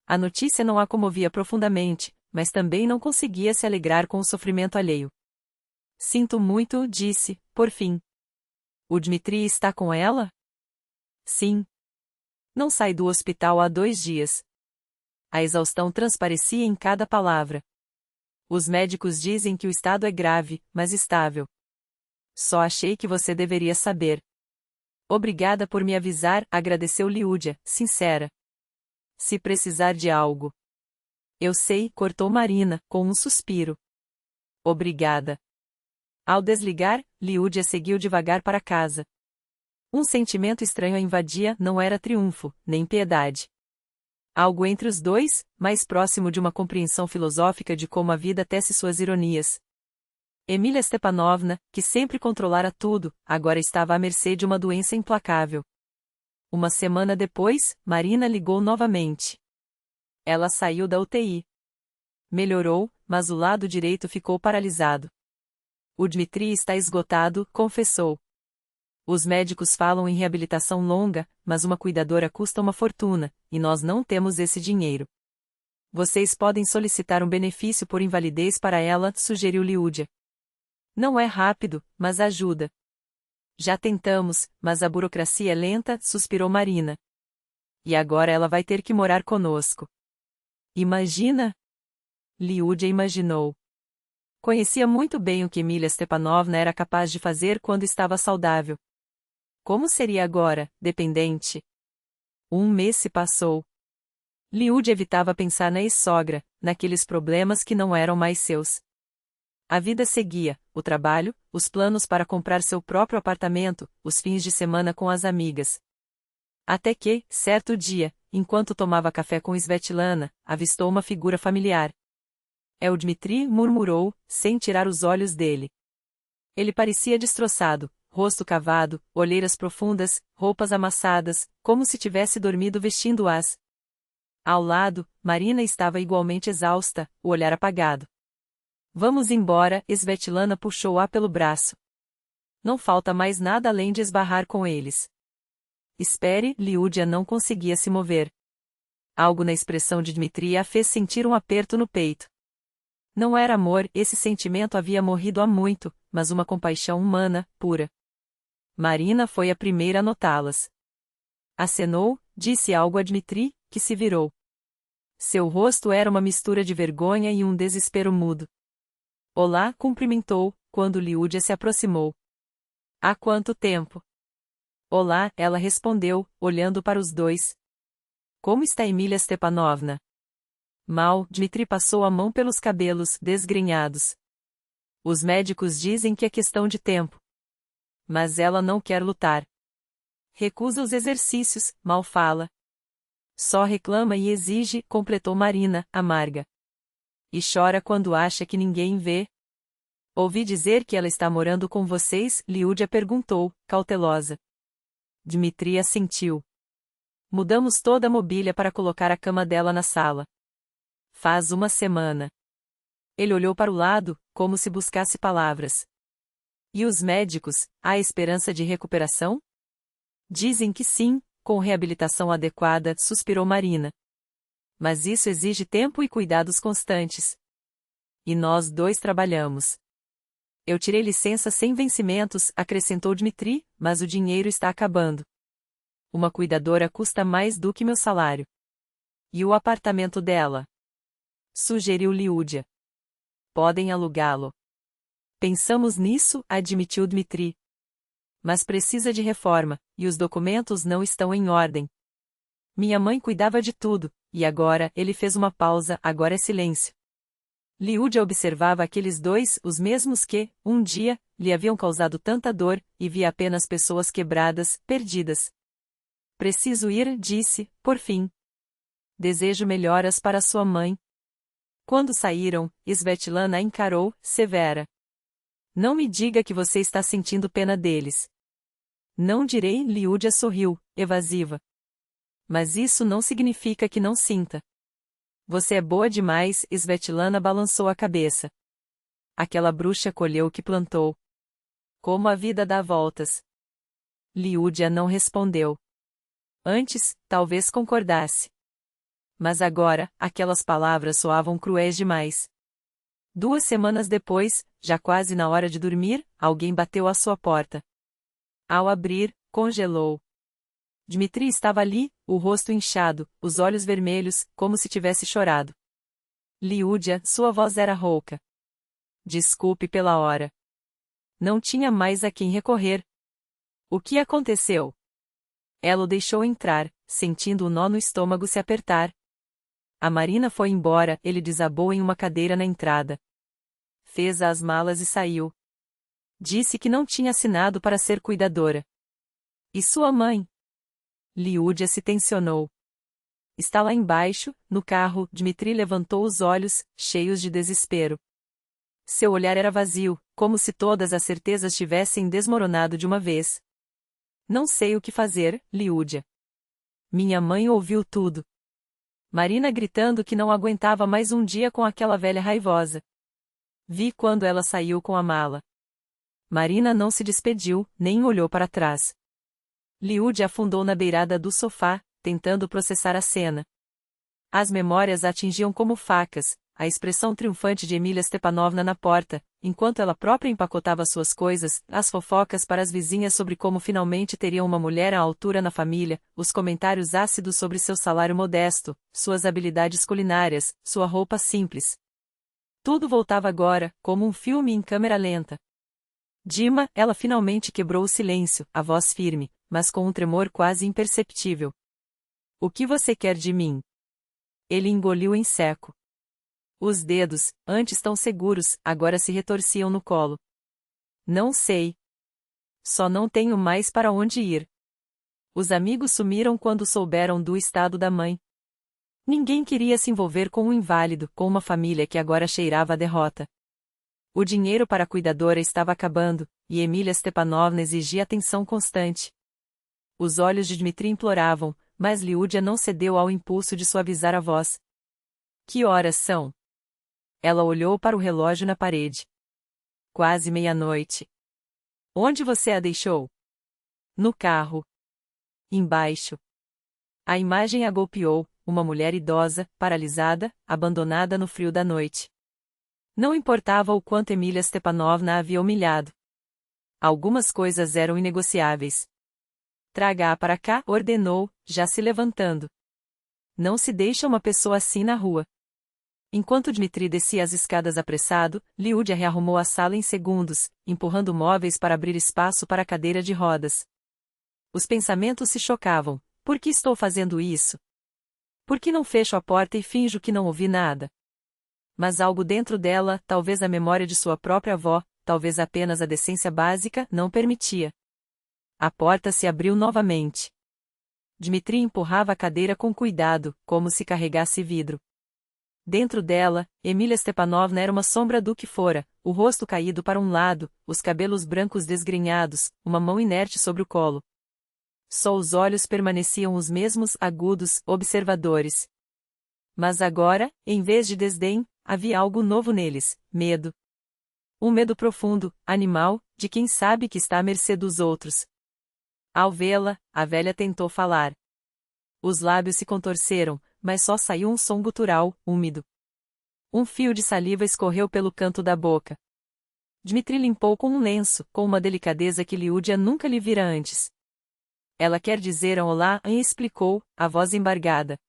A: A notícia não a comovia profundamente, mas também não conseguia se alegrar com o sofrimento alheio. Sinto muito, disse, por fim. O Dmitri está com ela? Sim. Não sai do hospital há 2 dias. A exaustão transparecia em cada palavra. Os médicos dizem que o estado é grave, mas estável. Só achei que você deveria saber. Obrigada por me avisar, agradeceu Liúdia, sincera. Se precisar de algo. Eu sei, cortou Marina, com um suspiro. Obrigada. Ao desligar, Liúdia seguiu devagar para casa. Um sentimento estranho a invadia, não era triunfo, nem piedade. Algo entre os dois, mais próximo de uma compreensão filosófica de como a vida tece suas ironias. Emília Stepanovna, que sempre controlara tudo, agora estava à mercê de uma doença implacável. Uma semana depois, Marina ligou novamente. Ela saiu da UTI. Melhorou, mas o lado direito ficou paralisado. O Dmitri está esgotado, confessou. Os médicos falam em reabilitação longa, mas uma cuidadora custa uma fortuna, e nós não temos esse dinheiro. Vocês podem solicitar um benefício por invalidez para ela, sugeriu Liúdia. Não é rápido, mas ajuda. Já tentamos, mas a burocracia é lenta, suspirou Marina. E agora ela vai ter que morar conosco. Imagina? Liúdia imaginou. Conhecia muito bem o que Emília Stepanovna era capaz de fazer quando estava saudável. Como seria agora, dependente? 1 mês se passou. Liúdia evitava pensar na ex-sogra, naqueles problemas que não eram mais seus. A vida seguia, o trabalho, os planos para comprar seu próprio apartamento, os fins de semana com as amigas. Até que, certo dia, enquanto tomava café com Svetlana, avistou uma figura familiar. É o Dmitri, murmurou, sem tirar os olhos dele. Ele parecia destroçado, rosto cavado, olheiras profundas, roupas amassadas, como se tivesse dormido vestindo-as. Ao lado, Marina estava igualmente exausta, o olhar apagado. Vamos embora, Svetlana puxou-a pelo braço. Não falta mais nada além de esbarrar com eles. Espere, Liúdia não conseguia se mover. Algo na expressão de Dmitri a fez sentir um aperto no peito. Não era amor, esse sentimento havia morrido há muito, mas uma compaixão humana, pura. Marina foi a primeira a notá-las. Acenou, disse algo a Dmitri, que se virou. Seu rosto era uma mistura de vergonha e um desespero mudo. Olá, cumprimentou, quando Liúdia se aproximou. Há quanto tempo? Olá, ela respondeu, olhando para os dois. Como está Emília Stepanovna? Mal, Dmitri passou a mão pelos cabelos, desgrenhados. Os médicos dizem que é questão de tempo. Mas ela não quer lutar. Recusa os exercícios, mal fala. Só reclama e exige, completou Marina, amarga. E chora quando acha que ninguém vê. Ouvi dizer que ela está morando com vocês, Liúdia perguntou, cautelosa. Dmitri assentiu. Mudamos toda a mobília para colocar a cama dela na sala. Faz uma semana. Ele olhou para o lado, como se buscasse palavras. E os médicos, há esperança de recuperação? Dizem que sim, com reabilitação adequada, suspirou Marina. Mas isso exige tempo e cuidados constantes. E nós dois trabalhamos. Eu tirei licença sem vencimentos, acrescentou Dmitri, mas o dinheiro está acabando. Uma cuidadora custa mais do que meu salário. E o apartamento dela? Sugeriu Liúdia. Podem alugá-lo. Pensamos nisso, admitiu Dmitri. Mas precisa de reforma, e os documentos não estão em ordem. Minha mãe cuidava de tudo, e agora, ele fez uma pausa, agora é silêncio. Liúdia observava aqueles dois, os mesmos que, um dia, lhe haviam causado tanta dor, e via apenas pessoas quebradas, perdidas. Preciso ir, disse, por fim. Desejo melhoras para sua mãe. Quando saíram, Svetlana a encarou, severa. Não me diga que você está sentindo pena deles. Não direi, Liúdia sorriu, evasiva. Mas isso não significa que não sinta. Você é boa demais, Svetlana balançou a cabeça. Aquela bruxa colheu o que plantou. Como a vida dá voltas. Liúdia não respondeu. Antes, talvez concordasse. Mas agora, aquelas palavras soavam cruéis demais. 2 semanas depois, já quase na hora de dormir, alguém bateu à sua porta. Ao abrir, congelou. Dmitri estava ali, o rosto inchado, os olhos vermelhos, como se tivesse chorado. Liúdia, sua voz era rouca. Desculpe pela hora. Não tinha mais a quem recorrer. O que aconteceu? Ela o deixou entrar, sentindo o nó no estômago se apertar. A Marina foi embora, ele desabou em uma cadeira na entrada. Fez as malas e saiu. Disse que não tinha assinado para ser cuidadora. E sua mãe? Liúdia se tensionou. Está lá embaixo, no carro, Dmitri levantou os olhos, cheios de desespero. Seu olhar era vazio, como se todas as certezas tivessem desmoronado de uma vez. Não sei o que fazer, Liúdia. Minha mãe ouviu tudo. Marina gritando que não aguentava mais um dia com aquela velha raivosa. Vi quando ela saiu com a mala. Marina não se despediu, nem olhou para trás. Liúdia afundou na beirada do sofá, tentando processar a cena. As memórias a atingiam como facas, a expressão triunfante de Emília Stepanovna na porta, enquanto ela própria empacotava suas coisas, as fofocas para as vizinhas sobre como finalmente teriam uma mulher à altura na família, os comentários ácidos sobre seu salário modesto, suas habilidades culinárias, sua roupa simples. Tudo voltava agora, como um filme em câmera lenta. Dima, ela finalmente quebrou o silêncio, a voz firme, mas com um tremor quase imperceptível. O que você quer de mim? Ele engoliu em seco. Os dedos, antes tão seguros, agora se retorciam no colo. Não sei. Só não tenho mais para onde ir. Os amigos sumiram quando souberam do estado da mãe. Ninguém queria se envolver com um inválido, com uma família que agora cheirava a derrota. O dinheiro para a cuidadora estava acabando, e Emília Stepanovna exigia atenção constante. Os olhos de Dmitri imploravam, mas Liúdia não cedeu ao impulso de suavizar a voz. Que horas são? Ela olhou para o relógio na parede. Quase meia-noite. Onde você a deixou? No carro. Embaixo. A imagem a golpeou, uma mulher idosa, paralisada, abandonada no frio da noite. Não importava o quanto Emília Stepanovna a havia humilhado. Algumas coisas eram inegociáveis. Traga-a para cá, ordenou, já se levantando. Não se deixa uma pessoa assim na rua. Enquanto Dmitri descia as escadas apressado, Liúdia rearrumou a sala em segundos, empurrando móveis para abrir espaço para a cadeira de rodas. Os pensamentos se chocavam. Por que estou fazendo isso? Por que não fecho a porta e finjo que não ouvi nada? Mas algo dentro dela, talvez a memória de sua própria avó, talvez apenas a decência básica, não permitia. A porta se abriu novamente. Dmitri empurrava a cadeira com cuidado, como se carregasse vidro. Dentro dela, Emília Stepanovna era uma sombra do que fora, o rosto caído para um lado, os cabelos brancos desgrenhados, uma mão inerte sobre o colo. Só os olhos permaneciam os mesmos, agudos, observadores. Mas agora, em vez de desdém, havia algo novo neles: medo. Um medo profundo, animal, de quem sabe que está à mercê dos outros. Ao vê-la, a velha tentou falar. Os lábios se contorceram, mas só saiu um som gutural, úmido. Um fio de saliva escorreu pelo canto da boca. Dmitri limpou com um lenço, com uma delicadeza que Liúdia nunca lhe vira antes. Ela quer dizer um olá, e explicou, a voz embargada.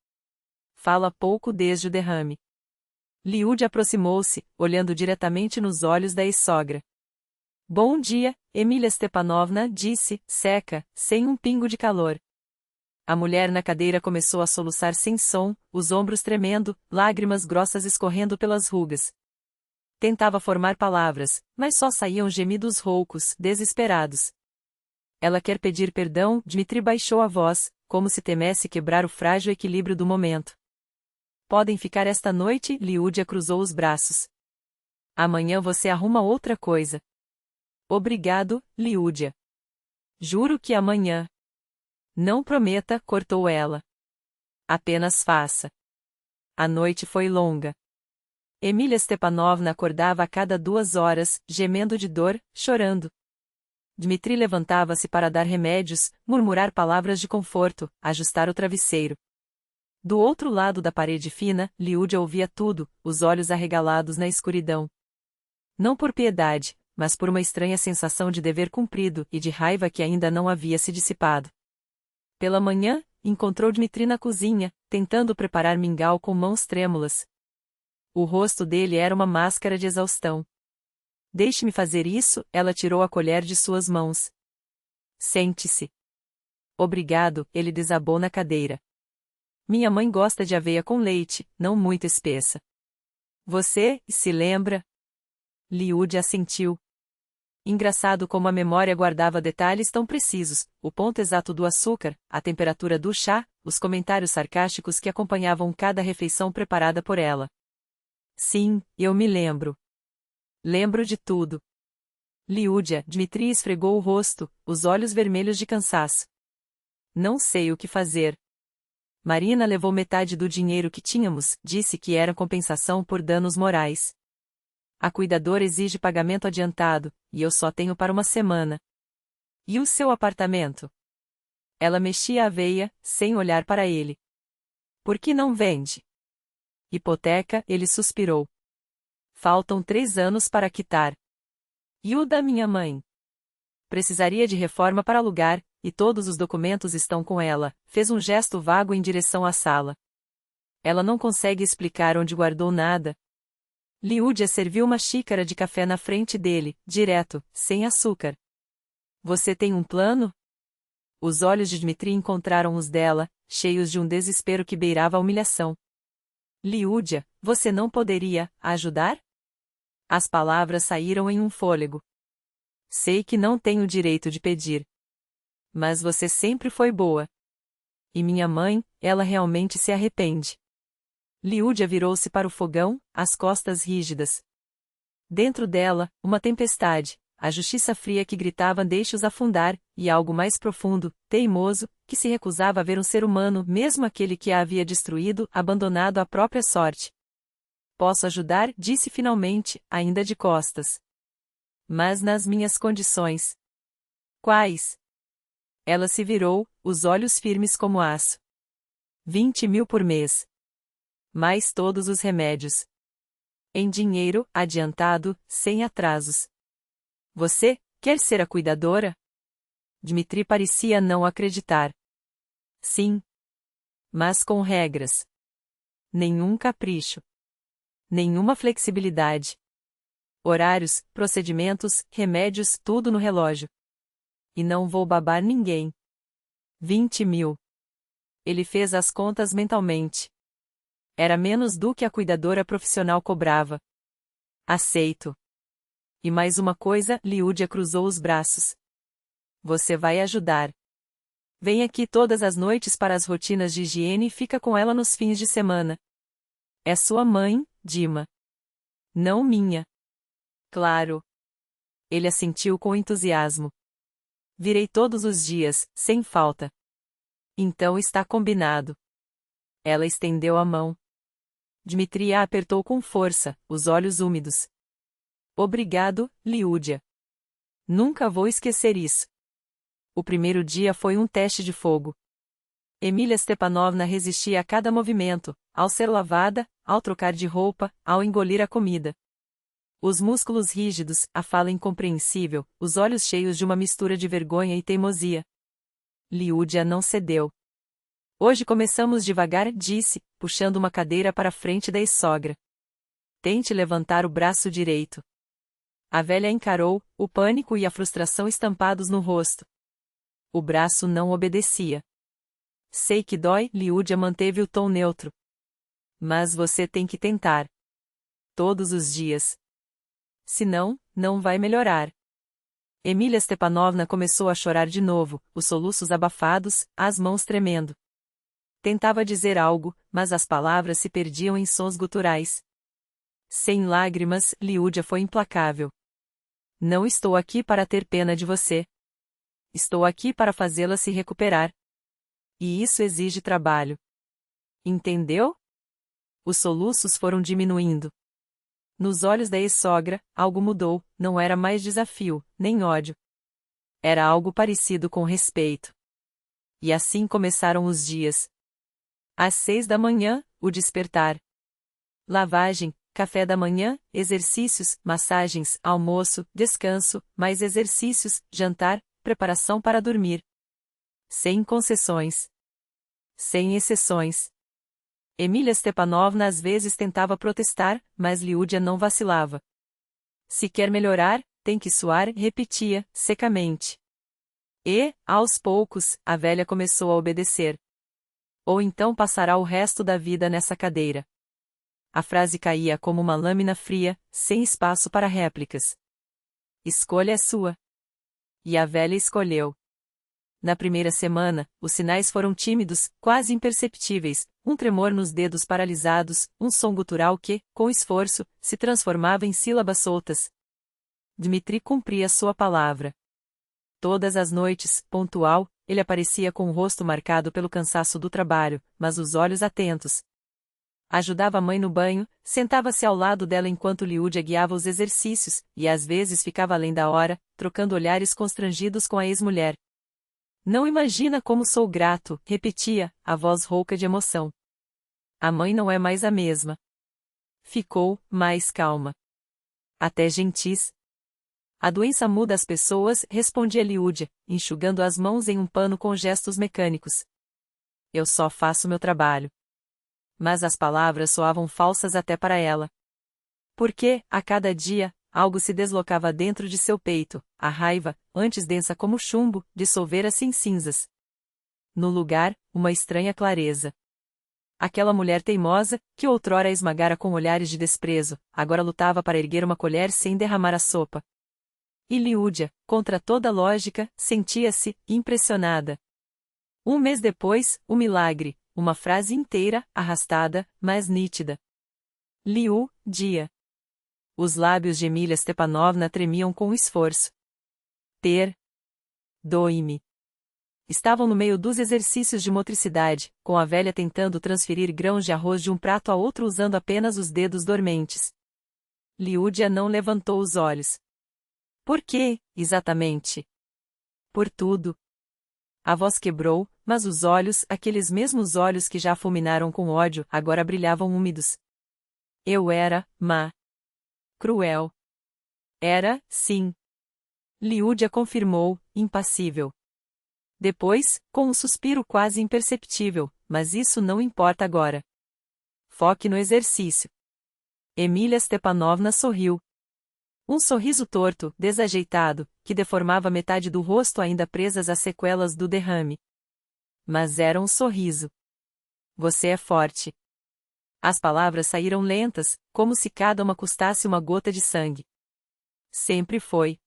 A: Fala pouco desde o derrame. Liúdia aproximou-se, olhando diretamente nos olhos da ex-sogra. Bom dia, Emília Stepanovna, disse, seca, sem um pingo de calor. A mulher na cadeira começou a soluçar sem som, os ombros tremendo, lágrimas grossas escorrendo pelas rugas. Tentava formar palavras, mas só saíam gemidos roucos, desesperados. Ela quer pedir perdão, Dmitri baixou a voz, como se temesse quebrar o frágil equilíbrio do momento. Podem ficar esta noite, Liúdia cruzou os braços. Amanhã você arruma outra coisa. Obrigado, Liúdia. Juro que amanhã. Não prometa, cortou ela. Apenas faça. A noite foi longa. Emília Stepanovna acordava a cada 2 horas, gemendo de dor, chorando. Dmitri levantava-se para dar remédios, murmurar palavras de conforto, ajustar o travesseiro. Do outro lado da parede fina, Liúdia ouvia tudo, os olhos arregalados na escuridão. Não por piedade, mas por uma estranha sensação de dever cumprido e de raiva que ainda não havia se dissipado. Pela manhã, encontrou Dmitri na cozinha, tentando preparar mingau com mãos trêmulas. O rosto dele era uma máscara de exaustão. Deixe-me fazer isso, ela tirou a colher de suas mãos. Sente-se. Obrigado, ele desabou na cadeira. Minha mãe gosta de aveia com leite, não muito espessa. Você, se lembra? Liúdia assentiu. Engraçado como a memória guardava detalhes tão precisos, o ponto exato do açúcar, a temperatura do chá, os comentários sarcásticos que acompanhavam cada refeição preparada por ela. Sim, eu me lembro. Lembro de tudo. Liúdia, Dmitri esfregou o rosto, os olhos vermelhos de cansaço. Não sei o que fazer. Marina levou metade do dinheiro que tínhamos, disse que era compensação por danos morais. A cuidadora exige pagamento adiantado, e eu só tenho para uma semana. E o seu apartamento? Ela mexia a veia, sem olhar para ele. Por que não vende? Hipoteca, ele suspirou. Faltam 3 anos para quitar. E o da minha mãe? Precisaria de reforma para alugar, e todos os documentos estão com ela, fez um gesto vago em direção à sala. Ela não consegue explicar onde guardou nada. Liúdia serviu uma xícara de café na frente dele, direto, sem açúcar. Você tem um plano? Os olhos de Dmitri encontraram os dela, cheios de um desespero que beirava a humilhação. Liúdia, você não poderia ajudar? As palavras saíram em um fôlego. Sei que não tenho direito de pedir. Mas você sempre foi boa. E minha mãe, ela realmente se arrepende. Liúdia virou-se para o fogão, as costas rígidas. Dentro dela, uma tempestade, a justiça fria que gritava deixe-os afundar, e algo mais profundo, teimoso, que se recusava a ver um ser humano, mesmo aquele que a havia destruído, abandonado à própria sorte. Posso ajudar, disse finalmente, ainda de costas. Mas nas minhas condições. Quais? Ela se virou, os olhos firmes como aço. 20.000 por mês. Mais todos os remédios. Em dinheiro, adiantado, sem atrasos. Você, quer ser a cuidadora? Dmitri parecia não acreditar. Sim. Mas com regras. Nenhum capricho. Nenhuma flexibilidade. Horários, procedimentos, remédios, tudo no relógio. E não vou babar ninguém. 20.000. Ele fez as contas mentalmente. Era menos do que a cuidadora profissional cobrava. Aceito. E mais uma coisa, Liúdia cruzou os braços. Você vai ajudar. Vem aqui todas as noites para as rotinas de higiene e fica com ela nos fins de semana. É sua mãe, Dima. Não minha. Claro. Ele assentiu com entusiasmo. Virei todos os dias, sem falta. Então está combinado. Ela estendeu a mão. Dmitri a apertou com força, os olhos úmidos. Obrigado, Liúdia. Nunca vou esquecer isso. O primeiro dia foi um teste de fogo. Emília Stepanovna resistia a cada movimento, ao ser lavada, ao trocar de roupa, ao engolir a comida. Os músculos rígidos, a fala incompreensível, os olhos cheios de uma mistura de vergonha e teimosia. Liúdia não cedeu. Hoje começamos devagar, disse, puxando uma cadeira para a frente da ex-sogra. Tente levantar o braço direito. A velha encarou, o pânico e a frustração estampados no rosto. O braço não obedecia. Sei que dói, Liúdia manteve o tom neutro. Mas você tem que tentar. Todos os dias. Senão, não vai melhorar. Emília Stepanovna começou a chorar de novo, os soluços abafados, as mãos tremendo. Tentava dizer algo, mas as palavras se perdiam em sons guturais. Sem lágrimas, Liúdia foi implacável. Não estou aqui para ter pena de você. Estou aqui para fazê-la se recuperar. E isso exige trabalho. Entendeu? Os soluços foram diminuindo. Nos olhos da ex-sogra, algo mudou, não era mais desafio, nem ódio. Era algo parecido com respeito. E assim começaram os dias. Às 6 da manhã, o despertar. Lavagem, café da manhã, exercícios, massagens, almoço, descanso, mais exercícios, jantar, preparação para dormir. Sem concessões. Sem exceções. Emília Stepanovna às vezes tentava protestar, mas Liúdia não vacilava. Se quer melhorar, tem que suar, repetia, secamente. E, aos poucos, a velha começou a obedecer. Ou então passará o resto da vida nessa cadeira. A frase caía como uma lâmina fria, sem espaço para réplicas. Escolha é sua. E a velha escolheu. Na primeira semana, os sinais foram tímidos, quase imperceptíveis, um tremor nos dedos paralisados, um som gutural que, com esforço, se transformava em sílabas soltas. Dmitri cumpria sua palavra. Todas as noites, pontual, ele aparecia com o rosto marcado pelo cansaço do trabalho, mas os olhos atentos. Ajudava a mãe no banho, sentava-se ao lado dela enquanto Liúdia guiava os exercícios, e às vezes ficava além da hora, trocando olhares constrangidos com a ex-mulher. Não imagina como sou grato, repetia, a voz rouca de emoção. A mãe não é mais a mesma. Ficou, mais calma. Até gentis. A doença muda as pessoas, respondia Liúdia, enxugando as mãos em um pano com gestos mecânicos. Eu só faço meu trabalho. Mas as palavras soavam falsas até para ela. Porque, a cada dia, algo se deslocava dentro de seu peito, a raiva, antes densa como chumbo, dissolvera-se em cinzas. No lugar, uma estranha clareza. Aquela mulher teimosa, que outrora a esmagara com olhares de desprezo, agora lutava para erguer uma colher sem derramar a sopa. E Liúdia, contra toda lógica, sentia-se impressionada. Um mês depois, o milagre, uma frase inteira, arrastada, mas nítida. Liu, dia. Os lábios de Emília Stepanovna tremiam com esforço. Doi-me. Estavam no meio dos exercícios de motricidade, com a velha tentando transferir grãos de arroz de um prato a outro usando apenas os dedos dormentes. Liúdia não levantou os olhos. Por quê, exatamente? Por tudo. A voz quebrou, mas os olhos, aqueles mesmos olhos que já fulminaram com ódio, agora brilhavam úmidos. Eu era má. Cruel. Era, sim. Liúdia confirmou, impassível. Depois, com um suspiro quase imperceptível, mas isso não importa agora. Foque no exercício. Emília Stepanovna sorriu. Um sorriso torto, desajeitado, que deformava metade do rosto ainda presas às sequelas do derrame. Mas era um sorriso. Você é forte. As palavras saíram lentas, como se cada uma custasse uma gota de sangue. Sempre foi.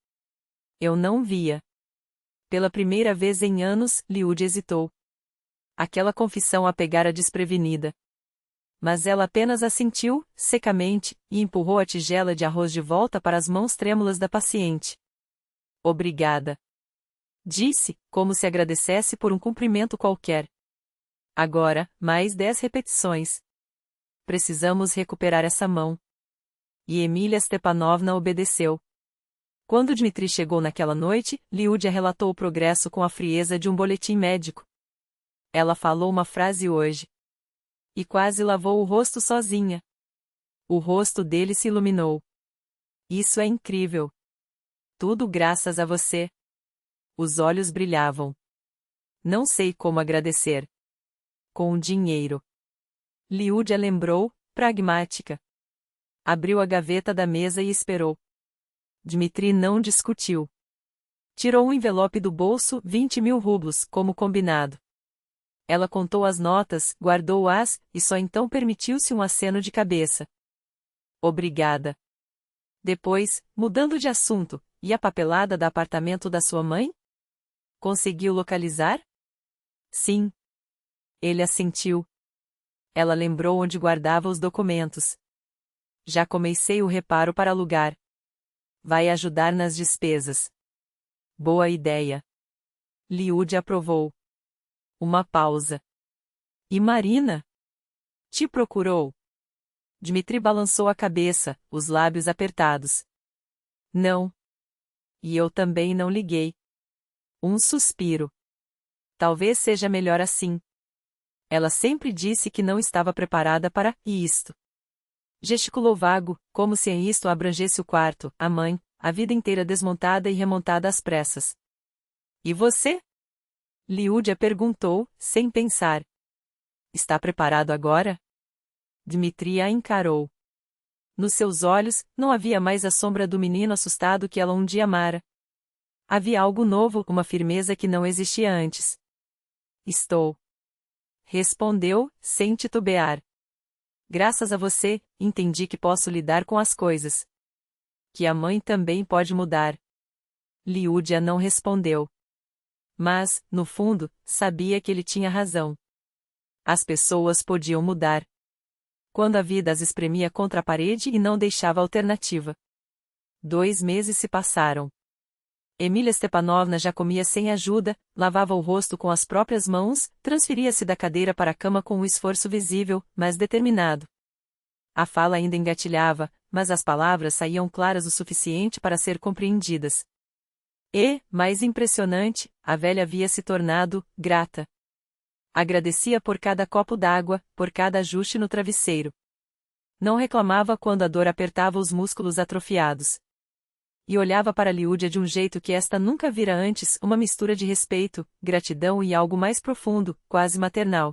A: Eu não via. Pela primeira vez em anos, Liúdia hesitou. Aquela confissão a pegara desprevenida. Mas ela apenas assentiu, secamente, e empurrou a tigela de arroz de volta para as mãos trêmulas da paciente. Obrigada. Disse, como se agradecesse por um cumprimento qualquer. Agora, mais 10 repetições. Precisamos recuperar essa mão. E Emília Stepanovna obedeceu. Quando Dmitri chegou naquela noite, Liúdia relatou o progresso com a frieza de um boletim médico. Ela falou uma frase hoje. E quase lavou o rosto sozinha. O rosto dele se iluminou. Isso é incrível. Tudo graças a você. Os olhos brilhavam. Não sei como agradecer. Com dinheiro. Liúdia lembrou, pragmática. Abriu a gaveta da mesa e esperou. Dmitri não discutiu. Tirou um envelope do bolso, 20.000 rublos, como combinado. Ela contou as notas, guardou-as, e só então permitiu-se um aceno de cabeça. Obrigada. Depois, mudando de assunto, e a papelada do apartamento da sua mãe? Conseguiu localizar? Sim. Ele assentiu. Ela lembrou onde guardava os documentos. Já comecei o reparo para alugar. Vai ajudar nas despesas. Boa ideia. Liúdia aprovou. Uma pausa. E Marina? Te procurou? Dmitri balançou a cabeça, os lábios apertados. Não. E eu também não liguei. Um suspiro. Talvez seja melhor assim. Ela sempre disse que não estava preparada para isto. Gesticulou vago, como se isto abrangesse o quarto, a mãe, a vida inteira desmontada e remontada às pressas. E você? Liúdia perguntou, sem pensar. Está preparado agora? Dmitri a encarou. Nos seus olhos, não havia mais a sombra do menino assustado que ela um dia amara. Havia algo novo, uma firmeza que não existia antes. Estou. Respondeu, sem titubear. Graças a você, entendi que posso lidar com as coisas. Que a mãe também pode mudar. Liúdia não respondeu. Mas, no fundo, sabia que ele tinha razão. As pessoas podiam mudar. Quando a vida as espremia contra a parede e não deixava alternativa. 2 meses se passaram. Emília Stepanovna já comia sem ajuda, lavava o rosto com as próprias mãos, transferia-se da cadeira para a cama com um esforço visível, mas determinado. A fala ainda engatilhava, mas as palavras saíam claras o suficiente para ser compreendidas. E, mais impressionante, a velha havia se tornado grata. Agradecia por cada copo d'água, por cada ajuste no travesseiro. Não reclamava quando a dor apertava os músculos atrofiados. E olhava para Liúdia de um jeito que esta nunca vira antes, uma mistura de respeito, gratidão e algo mais profundo, quase maternal.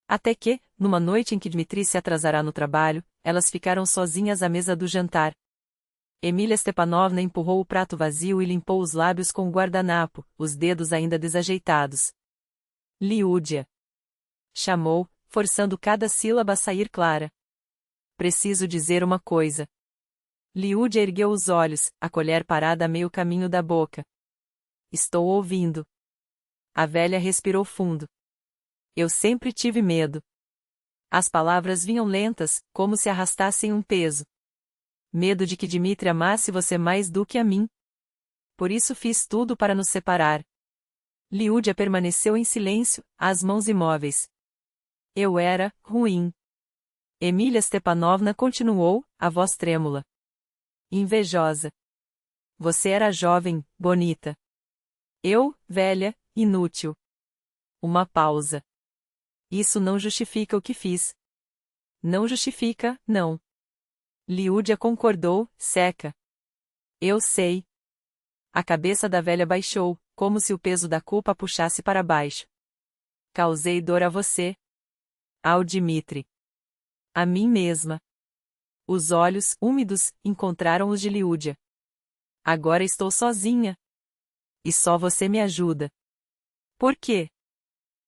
A: Até que, numa noite em que Dmitri se atrasará no trabalho, elas ficaram sozinhas à mesa do jantar. Emília Stepanovna empurrou o prato vazio e limpou os lábios com o guardanapo, os dedos ainda desajeitados. Liúdia. Chamou, forçando cada sílaba a sair clara. Preciso dizer uma coisa. Liúdia ergueu os olhos, a colher parada a meio caminho da boca. Estou ouvindo. A velha respirou fundo. Eu sempre tive medo. As palavras vinham lentas, como se arrastassem um peso. Medo de que Dmitri amasse você mais do que a mim. Por isso fiz tudo para nos separar. Liúdia permaneceu em silêncio, as mãos imóveis. Eu era ruim. Emília Stepanovna continuou, a voz trêmula. Invejosa. Você era jovem, bonita. Eu, velha, inútil. Uma pausa. Isso não justifica o que fiz. Não justifica, não. Liúdia concordou, seca. Eu sei. A cabeça da velha baixou, como se o peso da culpa a puxasse para baixo. Causei dor a você. Ao Dmitri. A mim mesma. Os olhos, úmidos, encontraram os de Liúdia. Agora estou sozinha. E só você me ajuda. Por quê?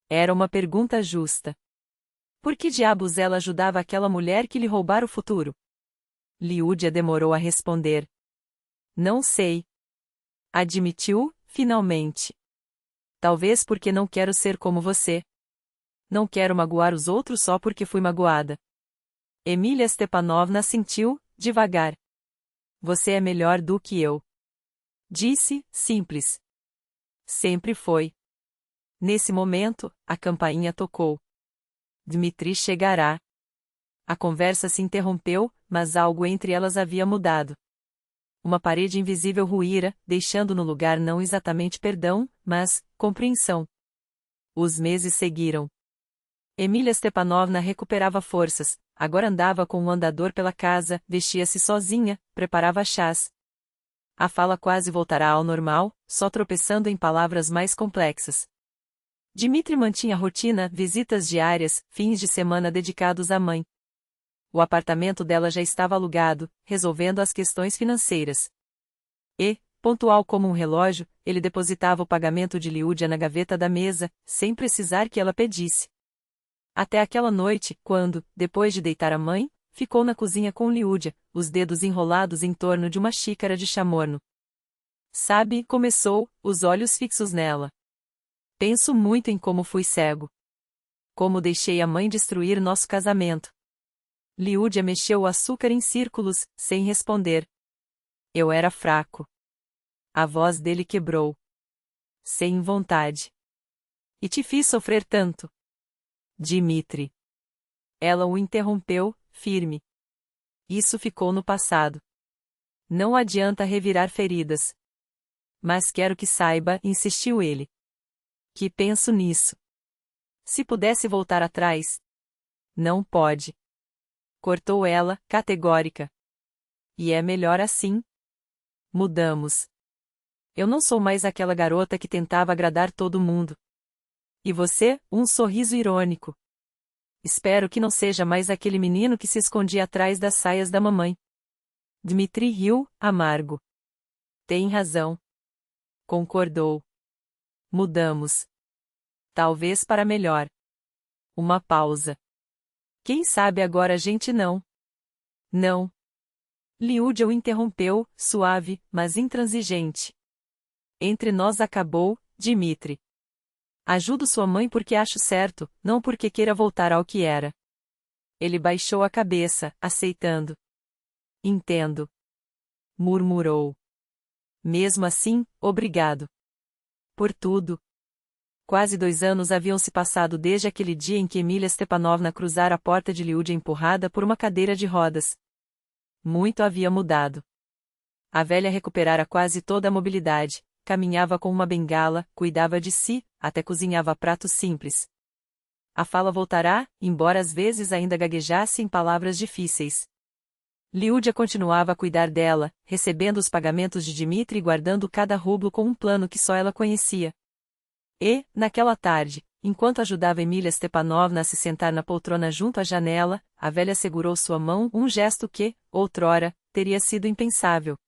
A: Era uma pergunta justa. Por que diabos ela ajudava aquela mulher que lhe roubara o futuro? Liúdia demorou a responder. Não sei. Admitiu, finalmente. Talvez porque não quero ser como você. Não quero magoar os outros só porque fui magoada. Emília Stepanovna assentiu, devagar. Você é melhor do que eu. Disse, simples. Sempre foi. Nesse momento, a campainha tocou. Dmitri chegará. A conversa se interrompeu, mas algo entre elas havia mudado. Uma parede invisível ruíra, deixando no lugar não exatamente perdão, mas compreensão. Os meses seguiram. Emília Stepanovna recuperava forças, agora andava com um andador pela casa, vestia-se sozinha, preparava chás. A fala quase voltará ao normal, só tropeçando em palavras mais complexas. Dmitri mantinha a rotina, visitas diárias, fins de semana dedicados à mãe. O apartamento dela já estava alugado, resolvendo as questões financeiras. E, pontual como um relógio, ele depositava o pagamento de Liúdia na gaveta da mesa, sem precisar que ela pedisse. Até aquela noite, quando, depois de deitar a mãe, ficou na cozinha com Liúdia, os dedos enrolados em torno de uma xícara de chamorno. Sabe, começou, os olhos fixos nela. Penso muito em como fui cego. Como deixei a mãe destruir nosso casamento. Liúdia mexeu o açúcar em círculos, sem responder. Eu era fraco. A voz dele quebrou. Sem vontade. E te fiz sofrer tanto. Dmitri. Ela o interrompeu, firme. Isso ficou no passado. Não adianta revirar feridas. Mas quero que saiba, insistiu ele. Que penso nisso. Se pudesse voltar atrás. Não pode. Cortou ela, categórica. E é melhor assim. Mudamos. Eu não sou mais aquela garota que tentava agradar todo mundo. E você, um sorriso irônico. Espero que não seja mais aquele menino que se escondia atrás das saias da mamãe. Dmitri riu, amargo. Tem razão. Concordou. Mudamos. Talvez para melhor. Uma pausa. Quem sabe agora a gente não. Não. Liúdia o interrompeu, suave, mas intransigente. Entre nós acabou, Dmitri. Ajudo sua mãe porque acho certo, não porque queira voltar ao que era. Ele baixou a cabeça, aceitando. Entendo. Murmurou. Mesmo assim, obrigado. Por tudo. Quase 2 anos haviam se passado desde aquele dia em que Emília Stepanovna cruzara a porta de Liúdia empurrada por uma cadeira de rodas. Muito havia mudado. A velha recuperara quase toda a mobilidade, caminhava com uma bengala, cuidava de si, até cozinhava pratos simples. A fala voltará, embora às vezes ainda gaguejasse em palavras difíceis. Liúdia continuava a cuidar dela, recebendo os pagamentos de Dmitri e guardando cada rublo com um plano que só ela conhecia. E, naquela tarde, enquanto ajudava Emília Stepanovna a se sentar na poltrona junto à janela, a velha segurou sua mão, um gesto que, outrora, teria sido impensável.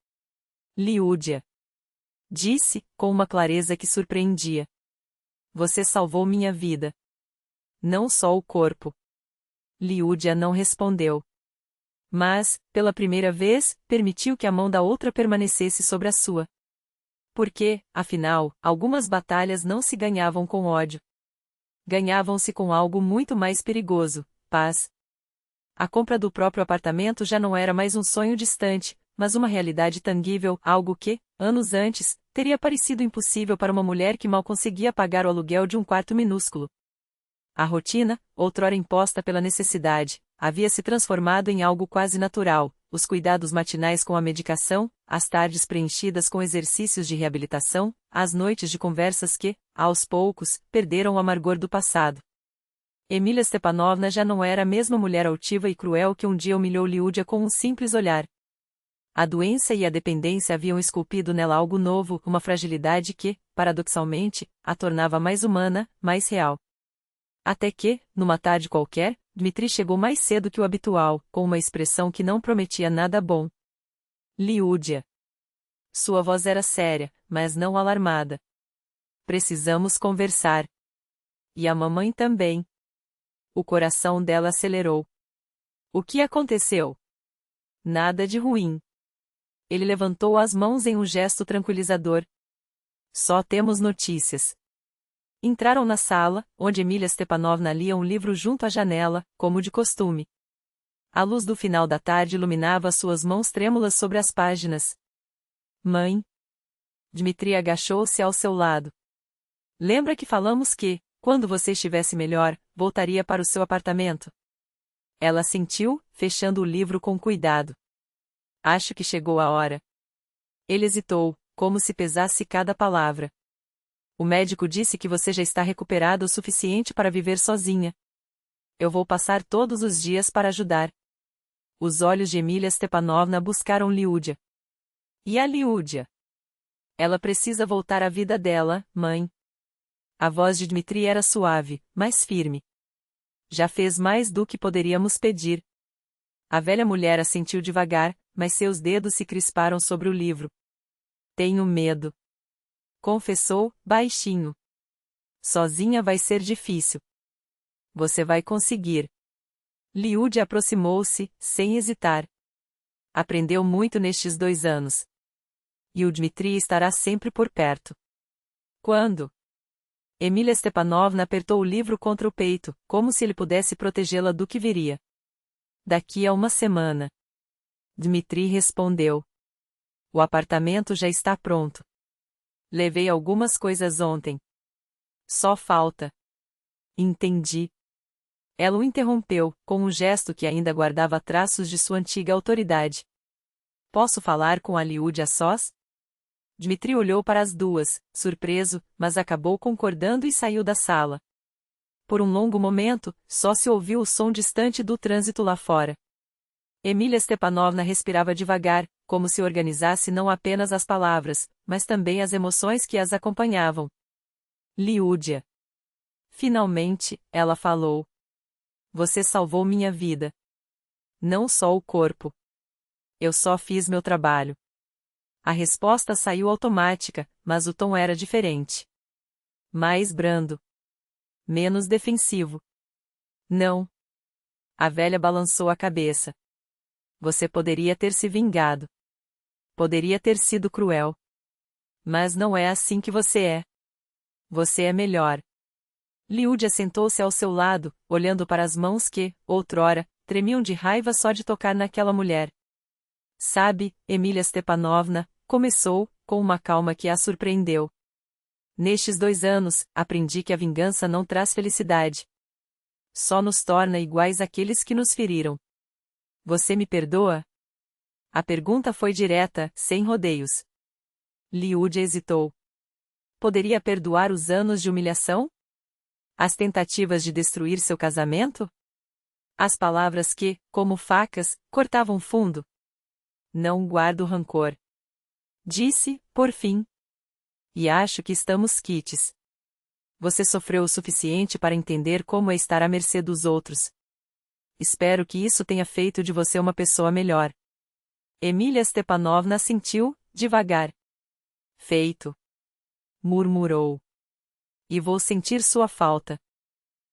A: Liúdia. Disse, com uma clareza que surpreendia. Você salvou minha vida. Não só o corpo. Liúdia não respondeu. Mas, pela primeira vez, permitiu que a mão da outra permanecesse sobre a sua. Porque, afinal, algumas batalhas não se ganhavam com ódio. Ganhavam-se com algo muito mais perigoso, paz. A compra do próprio apartamento já não era mais um sonho distante, mas uma realidade tangível, algo que, anos antes, teria parecido impossível para uma mulher que mal conseguia pagar o aluguel de um quarto minúsculo. A rotina, outrora imposta pela necessidade, havia se transformado em algo quase natural, os cuidados matinais com a medicação, as tardes preenchidas com exercícios de reabilitação, as noites de conversas que, aos poucos, perderam o amargor do passado. Emília Stepanovna já não era a mesma mulher altiva e cruel que um dia humilhou Liúdia com um simples olhar. A doença e a dependência haviam esculpido nela algo novo, uma fragilidade que, paradoxalmente, a tornava mais humana, mais real. Até que, numa tarde qualquer, Dmitri chegou mais cedo que o habitual, com uma expressão que não prometia nada bom. Liúdia. Sua voz era séria, mas não alarmada. Precisamos conversar. E a mamãe também. O coração dela acelerou. O que aconteceu? Nada de ruim. Ele levantou as mãos em um gesto tranquilizador. Só temos notícias. Entraram na sala, onde Emília Stepanovna lia um livro junto à janela, como de costume. A luz do final da tarde iluminava suas mãos trêmulas sobre as páginas. Mãe. Dmitri agachou-se ao seu lado. Lembra que falamos que, quando você estivesse melhor, voltaria para o seu apartamento? Ela assentiu, fechando o livro com cuidado. Acho que chegou a hora. Ele hesitou, como se pesasse cada palavra. O médico disse que você já está recuperada o suficiente para viver sozinha. Eu vou passar todos os dias para ajudar. Os olhos de Emília Stepanovna buscaram Liúdia. E a Liúdia? Ela precisa voltar à vida dela, mãe. A voz de Dmitri era suave, mas firme. Já fez mais do que poderíamos pedir. A velha mulher assentiu devagar, mas seus dedos se crisparam sobre o livro. Tenho medo. Confessou, baixinho. Sozinha vai ser difícil. Você vai conseguir. Liúdia aproximou-se, sem hesitar. Aprendeu muito nestes 2 anos. E o Dmitri estará sempre por perto. Quando? Emília Stepanovna apertou o livro contra o peito, como se ele pudesse protegê-la do que viria. Daqui a 1 semana. Dmitri respondeu. O apartamento já está pronto. Levei algumas coisas ontem. Só falta. Entendi. Ela o interrompeu, com um gesto que ainda guardava traços de sua antiga autoridade. Posso falar com a Liúdia a sós? Dmitri olhou para as duas, surpreso, mas acabou concordando e saiu da sala. Por um longo momento, só se ouviu o som distante do trânsito lá fora. Emília Stepanovna respirava devagar, como se organizasse não apenas as palavras, mas também as emoções que as acompanhavam. Liúdia. Finalmente, ela falou. Você salvou minha vida. Não só o corpo. Eu só fiz meu trabalho. A resposta saiu automática, mas o tom era diferente. Mais brando. Menos defensivo. Não. A velha balançou a cabeça. Você poderia ter se vingado. Poderia ter sido cruel. Mas não é assim que você é. Você é melhor. Liúdia sentou-se ao seu lado, olhando para as mãos que, outrora, tremiam de raiva só de tocar naquela mulher. Sabe, Emília Stepanovna, começou, com uma calma que a surpreendeu. Nestes 2 anos, aprendi que a vingança não traz felicidade. Só nos torna iguais àqueles que nos feriram. Você me perdoa? A pergunta foi direta, sem rodeios. Liúdia hesitou. Poderia perdoar os anos de humilhação? As tentativas de destruir seu casamento? As palavras que, como facas, cortavam fundo? Não guardo rancor. Disse, por fim. E acho que estamos quites. Você sofreu o suficiente para entender como é estar à mercê dos outros. Espero que isso tenha feito de você uma pessoa melhor. Emília Stepanovna assentiu, devagar. Feito. Murmurou. E vou sentir sua falta.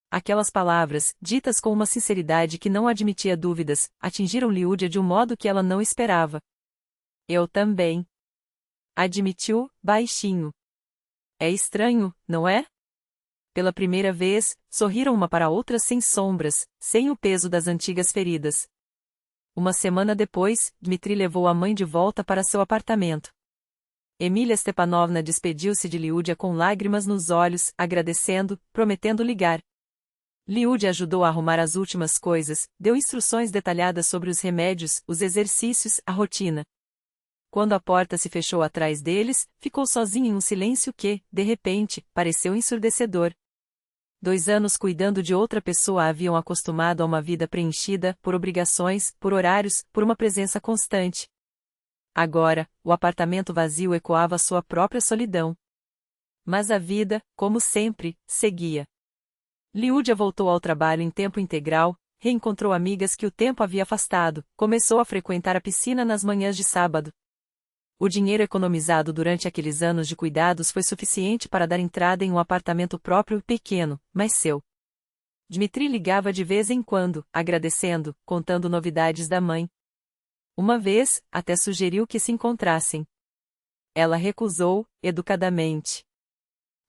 A: Aquelas palavras, ditas com uma sinceridade que não admitia dúvidas, atingiram Liúdia de um modo que ela não esperava. Eu também. Admitiu, baixinho. É estranho, não é? Pela primeira vez, sorriram uma para a outra sem sombras, sem o peso das antigas feridas. 1 semana depois, Dmitri levou a mãe de volta para seu apartamento. Emília Stepanovna despediu-se de Liúdia com lágrimas nos olhos, agradecendo, prometendo ligar. Liúdia ajudou a arrumar as últimas coisas, deu instruções detalhadas sobre os remédios, os exercícios, a rotina. Quando a porta se fechou atrás deles, ficou sozinha em um silêncio que, de repente, pareceu ensurdecedor. 2 anos cuidando de outra pessoa a haviam acostumado a uma vida preenchida, por obrigações, por horários, por uma presença constante. Agora, o apartamento vazio ecoava sua própria solidão. Mas a vida, como sempre, seguia. Liúdia voltou ao trabalho em tempo integral, reencontrou amigas que o tempo havia afastado, começou a frequentar a piscina nas manhãs de sábado. O dinheiro economizado durante aqueles anos de cuidados foi suficiente para dar entrada em um apartamento próprio e pequeno, mas seu. Dmitri ligava de vez em quando, agradecendo, contando novidades da mãe. Uma vez, até sugeriu que se encontrassem. Ela recusou, educadamente.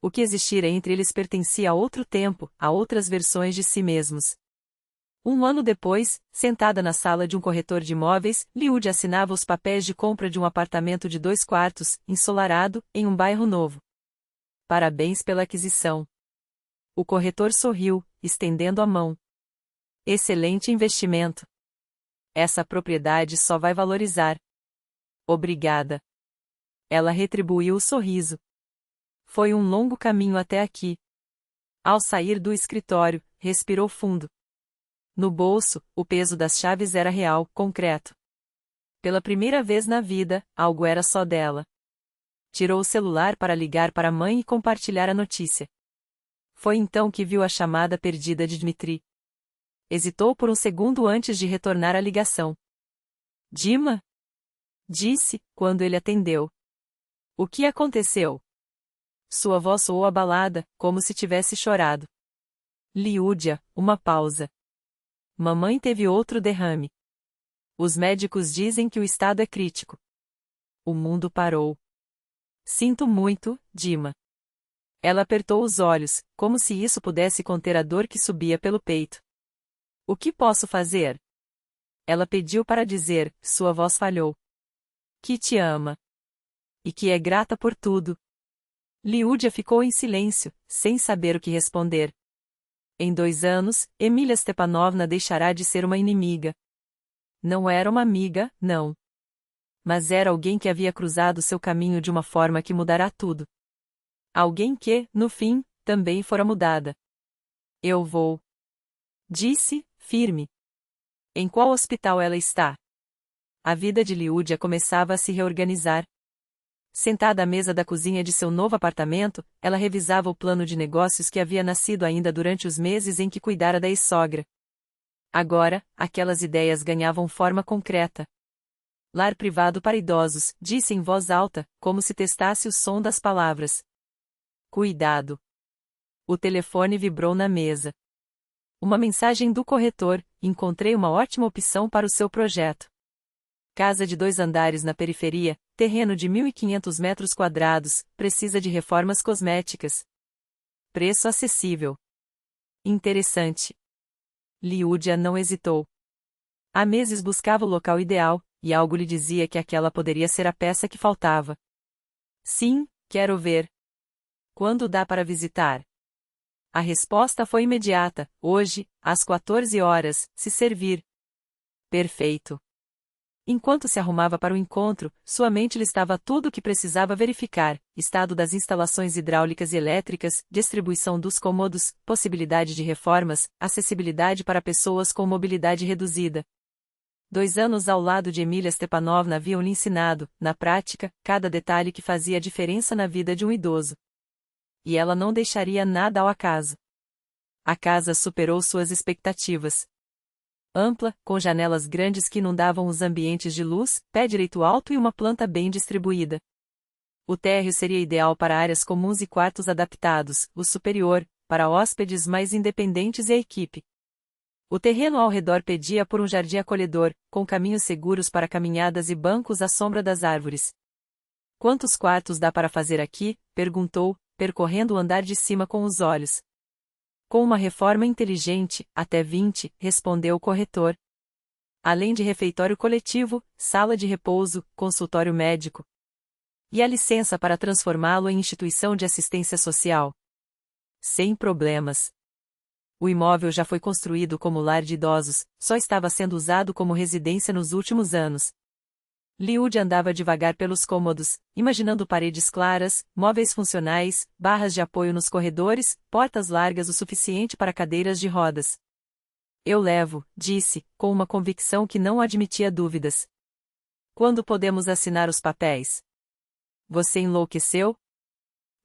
A: O que existira entre eles pertencia a outro tempo, a outras versões de si mesmos. 1 ano depois, sentada na sala de um corretor de imóveis, Liúdia assinava os papéis de compra de um apartamento de 2 quartos, ensolarado, em um bairro novo. Parabéns pela aquisição. O corretor sorriu, estendendo a mão. Excelente investimento. Essa propriedade só vai valorizar. Obrigada. Ela retribuiu o sorriso. Foi um longo caminho até aqui. Ao sair do escritório, respirou fundo. No bolso, o peso das chaves era real, concreto. Pela primeira vez na vida, algo era só dela. Tirou o celular para ligar para a mãe e compartilhar a notícia. Foi então que viu a chamada perdida de Dmitri. Hesitou por um segundo antes de retornar a ligação. Dima? Disse, quando ele atendeu. O que aconteceu? Sua voz soou abalada, como se tivesse chorado. Liúdia, uma pausa. Mamãe teve outro derrame. Os médicos dizem que o estado é crítico. O mundo parou. Sinto muito, Dima. Ela apertou os olhos, como se isso pudesse conter a dor que subia pelo peito. O que posso fazer? Ela pediu para dizer, sua voz falhou. Que te ama. E que é grata por tudo. Liúdia ficou em silêncio, sem saber o que responder. Em 2 anos, Emília Stepanovna deixará de ser uma inimiga. Não era uma amiga, não. Mas era alguém que havia cruzado seu caminho de uma forma que mudará tudo. Alguém que, no fim, também fora mudada. Eu vou. Disse, firme. Em qual hospital ela está? A vida de Liúdia começava a se reorganizar. Sentada à mesa da cozinha de seu novo apartamento, ela revisava o plano de negócios que havia nascido ainda durante os meses em que cuidara da ex-sogra. Agora, aquelas ideias ganhavam forma concreta. Lar privado para idosos, disse em voz alta, como se testasse o som das palavras. Cuidado. O telefone vibrou na mesa. Uma mensagem do corretor: encontrei uma ótima opção para o seu projeto. Casa de 2 andares na periferia, terreno de 1.500 metros quadrados, precisa de reformas cosméticas. Preço acessível. Interessante. Liúdia não hesitou. Há meses buscava o local ideal, e algo lhe dizia que aquela poderia ser a peça que faltava. Sim, quero ver. Quando dá para visitar? A resposta foi imediata: hoje, às 14 horas, se servir. Perfeito. Enquanto se arrumava para o encontro, sua mente listava tudo o que precisava verificar: estado das instalações hidráulicas e elétricas, distribuição dos cômodos, possibilidade de reformas, acessibilidade para pessoas com mobilidade reduzida. 2 anos ao lado de Emília Stepanovna haviam lhe ensinado, na prática, cada detalhe que fazia diferença na vida de um idoso. E ela não deixaria nada ao acaso. A casa superou suas expectativas. Ampla, com janelas grandes que inundavam os ambientes de luz, pé direito alto e uma planta bem distribuída. O térreo seria ideal para áreas comuns e quartos adaptados, o superior, para hóspedes mais independentes e a equipe. O terreno ao redor pedia por um jardim acolhedor, com caminhos seguros para caminhadas e bancos à sombra das árvores. Quantos quartos dá para fazer aqui? Perguntou, percorrendo o andar de cima com os olhos. Com uma reforma inteligente, até 20, respondeu o corretor. Além de refeitório coletivo, sala de repouso, consultório médico. E a licença para transformá-lo em instituição de assistência social. Sem problemas. O imóvel já foi construído como lar de idosos, só estava sendo usado como residência nos últimos anos. Liúdia andava devagar pelos cômodos, imaginando paredes claras, móveis funcionais, barras de apoio nos corredores, portas largas o suficiente para cadeiras de rodas. Eu levo, disse, com uma convicção que não admitia dúvidas. Quando podemos assinar os papéis? Você enlouqueceu?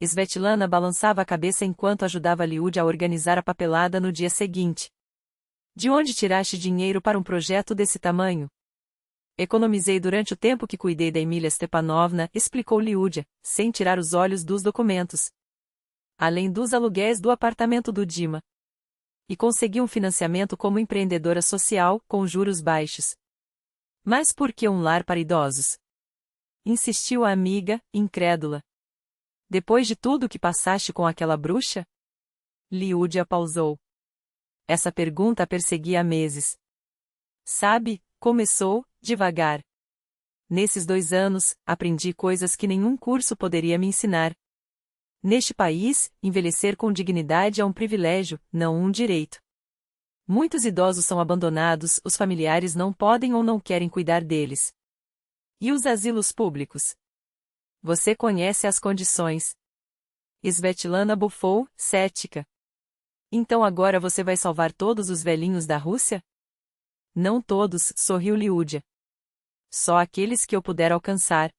A: Svetlana balançava a cabeça enquanto ajudava Liúdia a organizar a papelada no dia seguinte. De onde tiraste dinheiro para um projeto desse tamanho? Economizei durante o tempo que cuidei da Emília Stepanovna, explicou Liúdia, sem tirar os olhos dos documentos. Além dos aluguéis do apartamento do Dima. E consegui um financiamento como empreendedora social, com juros baixos. Mas por que um lar para idosos? Insistiu a amiga, incrédula. Depois de tudo o que passaste com aquela bruxa? Liúdia pausou. Essa pergunta a perseguia há meses. Sabe, começou, devagar. Nesses 2 anos, aprendi coisas que nenhum curso poderia me ensinar. Neste país, envelhecer com dignidade é um privilégio, não um direito. Muitos idosos são abandonados, os familiares não podem ou não querem cuidar deles. E os asilos públicos? Você conhece as condições. Svetlana bufou, cética. Então agora você vai salvar todos os velhinhos da Rússia? Não todos, sorriu Liúdia. Só aqueles que eu puder alcançar.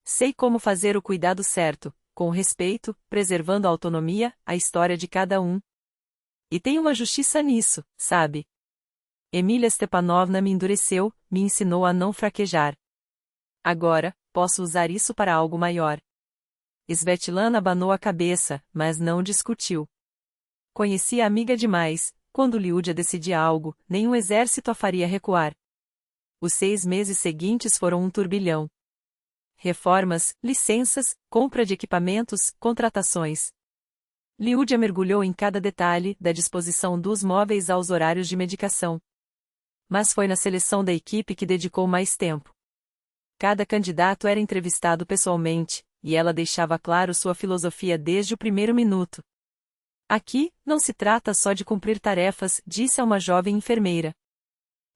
A: Sei como fazer o cuidado certo, com respeito, preservando a autonomia, a história de cada um. E tem uma justiça nisso, sabe? Emília Stepanovna me endureceu, me ensinou a não fraquejar. Agora, posso usar isso para algo maior. Svetlana abanou a cabeça, mas não discutiu. Conhecia a amiga demais, quando Liúdia decidia algo, nenhum exército a faria recuar. Os 6 meses seguintes foram um turbilhão. Reformas, licenças, compra de equipamentos, contratações. Liúdia mergulhou em cada detalhe, da disposição dos móveis aos horários de medicação. Mas foi na seleção da equipe que dedicou mais tempo. Cada candidato era entrevistado pessoalmente, e ela deixava claro sua filosofia desde o primeiro minuto. Aqui, não se trata só de cumprir tarefas, disse a uma jovem enfermeira.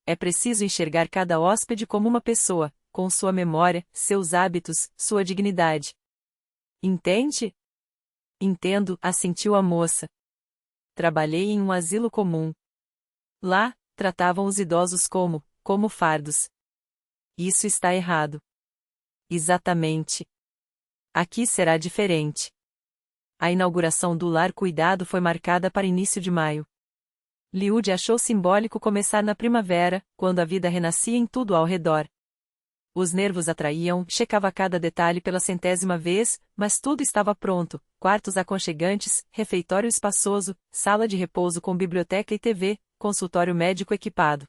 A: É preciso enxergar cada hóspede como uma pessoa, com sua memória, seus hábitos, sua dignidade. Entende? Entendo, assentiu a moça. Trabalhei em um asilo comum. Lá, tratavam os idosos como fardos. Isso está errado. Exatamente. Aqui será diferente. A inauguração do Lar Cuidado foi marcada para início de maio. Liúdia achou simbólico começar na primavera, quando a vida renascia em tudo ao redor. Os nervos atraíam, checava cada detalhe pela 100ª vez, mas tudo estava pronto: quartos aconchegantes, refeitório espaçoso, sala de repouso com biblioteca e TV, consultório médico equipado.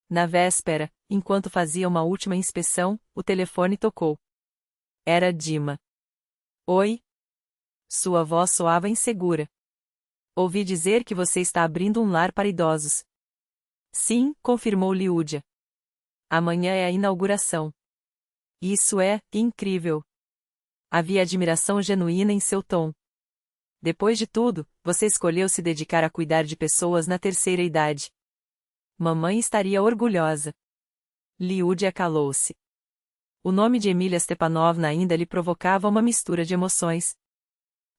A: Na véspera, enquanto fazia uma última inspeção, o telefone tocou. Era Dima. Oi? Sua voz soava insegura. Ouvi dizer que você está abrindo um lar para idosos. Sim, confirmou Liúdia. Amanhã é a inauguração. Isso é incrível. Havia admiração genuína em seu tom. Depois de tudo, você escolheu se dedicar a cuidar de pessoas na terceira idade. Mamãe estaria orgulhosa. Liúdia calou-se. O nome de Emília Stepanovna ainda lhe provocava uma mistura de emoções.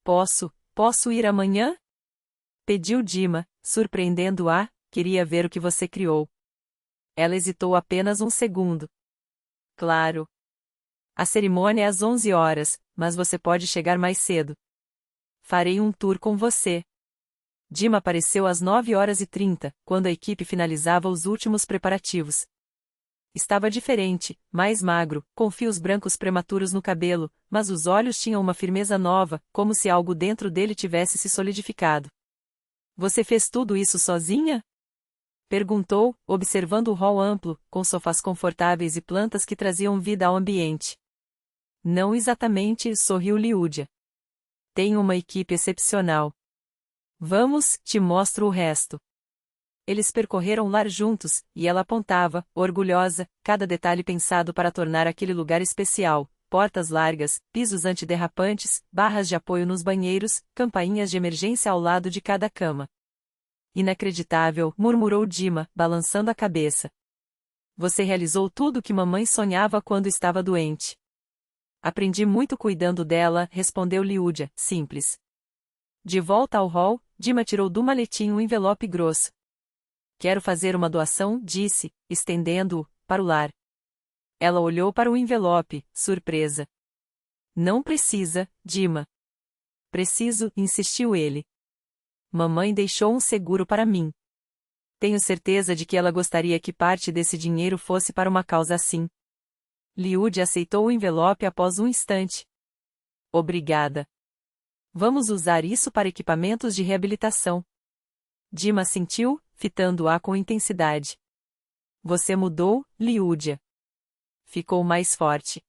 A: Posso ir amanhã? Pediu Dima, surpreendendo-a, queria ver o que você criou. Ela hesitou apenas um segundo. Claro. A cerimônia é às 11 horas, mas você pode chegar mais cedo. Farei um tour com você. Dima apareceu às 9h30, quando a equipe finalizava os últimos preparativos. Estava diferente, mais magro, com fios brancos prematuros no cabelo, mas os olhos tinham uma firmeza nova, como se algo dentro dele tivesse se solidificado. Você fez tudo isso sozinha? Perguntou, observando o hall amplo, com sofás confortáveis e plantas que traziam vida ao ambiente. Não exatamente, sorriu Liúdia. Tenho uma equipe excepcional. Vamos, te mostro o resto. Eles percorreram o lar juntos, e ela apontava, orgulhosa, cada detalhe pensado para tornar aquele lugar especial: portas largas, pisos antiderrapantes, barras de apoio nos banheiros, campainhas de emergência ao lado de cada cama. Inacreditável, murmurou Dima, balançando a cabeça. Você realizou tudo o que mamãe sonhava quando estava doente. Aprendi muito cuidando dela, respondeu Liúdia, simples. De volta ao hall, Dima tirou do maletim um envelope grosso. Quero fazer uma doação, disse, estendendo-o para o lar. Ela olhou para o envelope, surpresa. Não precisa, Dima. Preciso, insistiu ele. Mamãe deixou um seguro para mim. Tenho certeza de que ela gostaria que parte desse dinheiro fosse para uma causa assim. Liúdia aceitou o envelope após um instante. Obrigada. Vamos usar isso para equipamentos de reabilitação. Dima assentiu, fitando-a com intensidade. Você mudou, Liúdia. Ficou mais forte.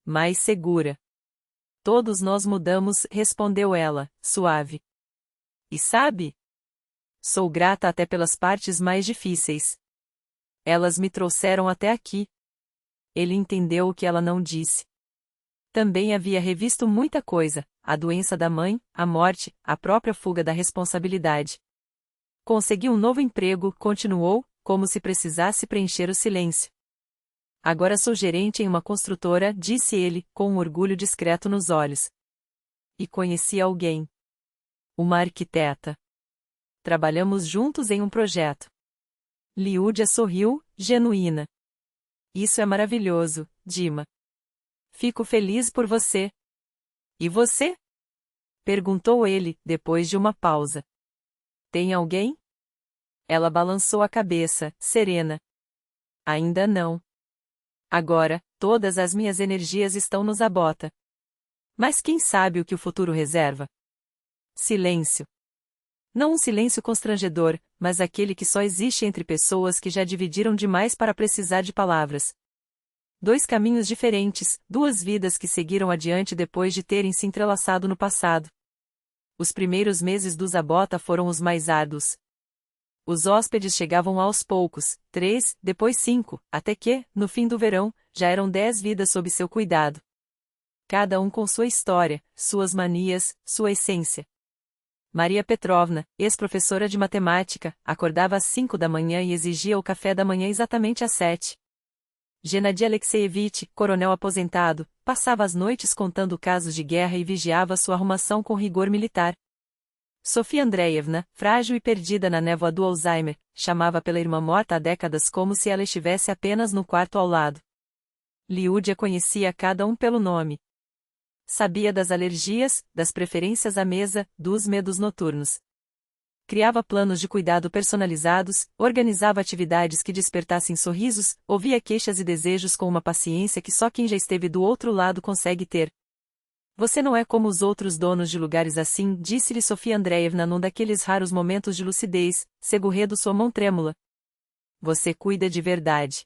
A: Mais segura. Todos nós mudamos, respondeu ela, suave. E sabe? Sou grata até pelas partes mais difíceis. Elas me trouxeram até aqui. Ele entendeu o que ela não disse. Também havia revisto muita coisa: a doença da mãe, a morte, a própria fuga da responsabilidade. Consegui um novo emprego, continuou, como se precisasse preencher o silêncio. Agora sou gerente em uma construtora, disse ele, com um orgulho discreto nos olhos. E conheci alguém. Uma arquiteta. Trabalhamos juntos em um projeto. Liúdia sorriu, genuína. Isso é maravilhoso, Dima. Fico feliz por você. E você? Perguntou ele, depois de uma pausa. Tem alguém? Ela balançou a cabeça, serena. Ainda não. Agora, todas as minhas energias estão no Zabota. Mas quem sabe o que o futuro reserva? Silêncio. Não um silêncio constrangedor, mas aquele que só existe entre pessoas que já dividiram demais para precisar de palavras. Dois caminhos diferentes, duas vidas que seguiram adiante depois de terem se entrelaçado no passado. Os primeiros meses do Zabota foram os mais árduos. Os hóspedes chegavam aos poucos, 3, depois 5, até que, no fim do verão, já eram 10 vidas sob seu cuidado. Cada um com sua história, suas manias, sua essência. Maria Petrovna, ex-professora de matemática, acordava às 5 da manhã e exigia o café da manhã exatamente às 7. Gennady Alexeyevich, coronel aposentado, passava as noites contando casos de guerra e vigiava sua arrumação com rigor militar. Sofia Andreevna, frágil e perdida na névoa do Alzheimer, chamava pela irmã morta há décadas como se ela estivesse apenas no quarto ao lado. Liúdia conhecia cada um pelo nome. Sabia das alergias, das preferências à mesa, dos medos noturnos. Criava planos de cuidado personalizados, organizava atividades que despertassem sorrisos, ouvia queixas e desejos com uma paciência que só quem já esteve do outro lado consegue ter. Você não é como os outros donos de lugares assim, disse-lhe Sofia Andreevna num daqueles raros momentos de lucidez, segurredo sua mão trêmula. Você cuida de verdade.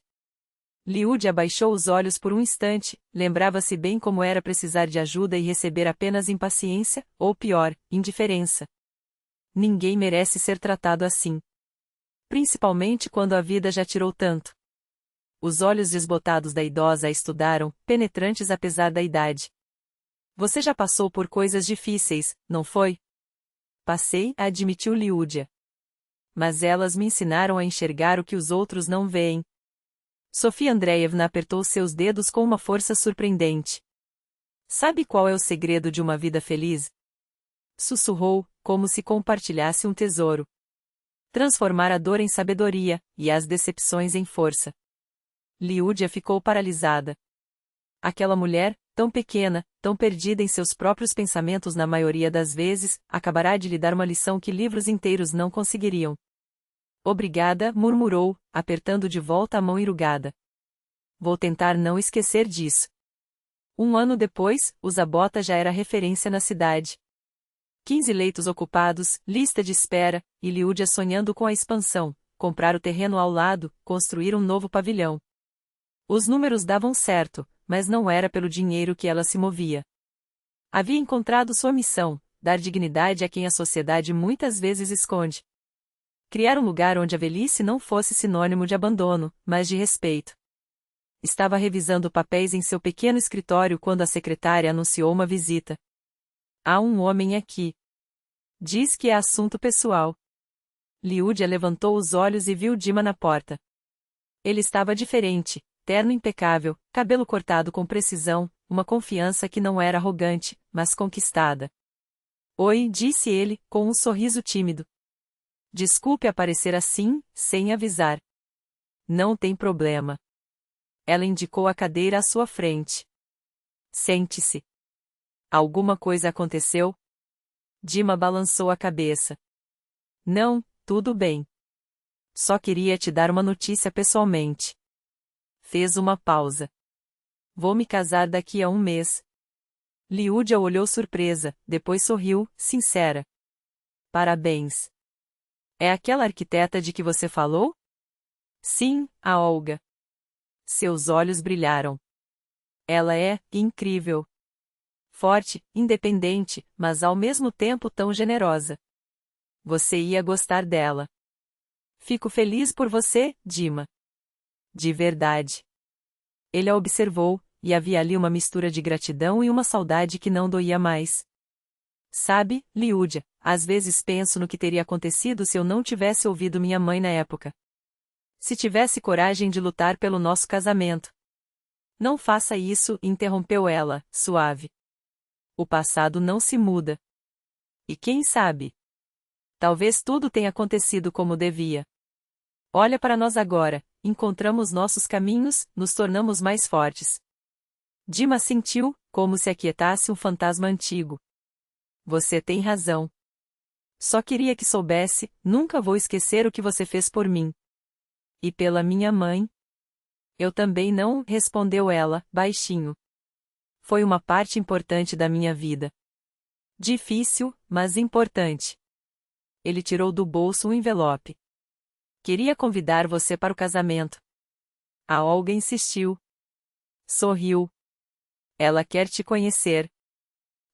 A: Liúdia abaixou os olhos por um instante, lembrava-se bem como era precisar de ajuda e receber apenas impaciência, ou pior, indiferença. Ninguém merece ser tratado assim. Principalmente quando a vida já tirou tanto. Os olhos desbotados da idosa a estudaram, penetrantes apesar da idade. Você já passou por coisas difíceis, não foi? Passei, admitiu Liúdia. Mas elas me ensinaram a enxergar o que os outros não veem. Sofia Andreevna apertou seus dedos com uma força surpreendente. Sabe qual é o segredo de uma vida feliz? Sussurrou, como se compartilhasse um tesouro. Transformar a dor em sabedoria, e as decepções em força. Liúdia ficou paralisada. Aquela mulher, tão pequena, tão perdida em seus próprios pensamentos na maioria das vezes, acabará de lhe dar uma lição que livros inteiros não conseguiriam. Obrigada, murmurou, apertando de volta a mão enrugada. Vou tentar não esquecer disso. 1 ano depois, o Zabota já era referência na cidade. 15 leitos ocupados, lista de espera, e Liúdia sonhando com a expansão, comprar o terreno ao lado, construir um novo pavilhão. Os números davam certo, mas não era pelo dinheiro que ela se movia. Havia encontrado sua missão, dar dignidade a quem a sociedade muitas vezes esconde. Criar um lugar onde a velhice não fosse sinônimo de abandono, mas de respeito. Estava revisando papéis em seu pequeno escritório quando a secretária anunciou uma visita. Há um homem aqui. Diz que é assunto pessoal. Liúdia levantou os olhos e viu Dima na porta. Ele estava diferente, terno impecável, cabelo cortado com precisão, uma confiança que não era arrogante, mas conquistada. Oi, disse ele, com um sorriso tímido. Desculpe aparecer assim, sem avisar. Não tem problema. Ela indicou a cadeira à sua frente. Sente-se. Alguma coisa aconteceu? Dima balançou a cabeça. Não, tudo bem. Só queria te dar uma notícia pessoalmente. Fez uma pausa. Vou me casar daqui a 1 mês. Liúdia olhou surpresa, depois sorriu, sincera. Parabéns. É aquela arquiteta de que você falou? Sim, a Olga. Seus olhos brilharam. Ela é incrível. Forte, independente, mas ao mesmo tempo tão generosa. Você ia gostar dela. Fico feliz por você, Dima. De verdade. Ele a observou, e havia ali uma mistura de gratidão e uma saudade que não doía mais. Sabe, Liúdia, às vezes penso no que teria acontecido se eu não tivesse ouvido minha mãe na época. Se tivesse coragem de lutar pelo nosso casamento. Não faça isso, interrompeu ela, suave. O passado não se muda. E quem sabe? Talvez tudo tenha acontecido como devia. Olha para nós agora, encontramos nossos caminhos, nos tornamos mais fortes. Dima sentiu, como se aquietasse um fantasma antigo. Você tem razão. Só queria que soubesse, nunca vou esquecer o que você fez por mim. E pela minha mãe? Eu também não, respondeu ela, baixinho. Foi uma parte importante da minha vida. Difícil, mas importante. Ele tirou do bolso um envelope. Queria convidar você para o casamento. A Olga insistiu. Sorriu. Ela quer te conhecer.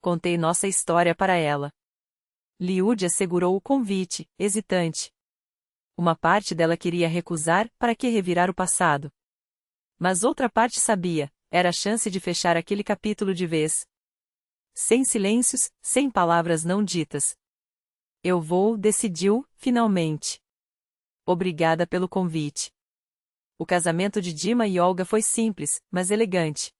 A: Contei nossa história para ela. Liúdia segurou o convite, hesitante. Uma parte dela queria recusar, para que revirar o passado? Mas outra parte sabia, era a chance de fechar aquele capítulo de vez. Sem silêncios, sem palavras não ditas. Eu vou, decidiu, finalmente. Obrigada pelo convite. O casamento de Dima e Olga foi simples, mas elegante.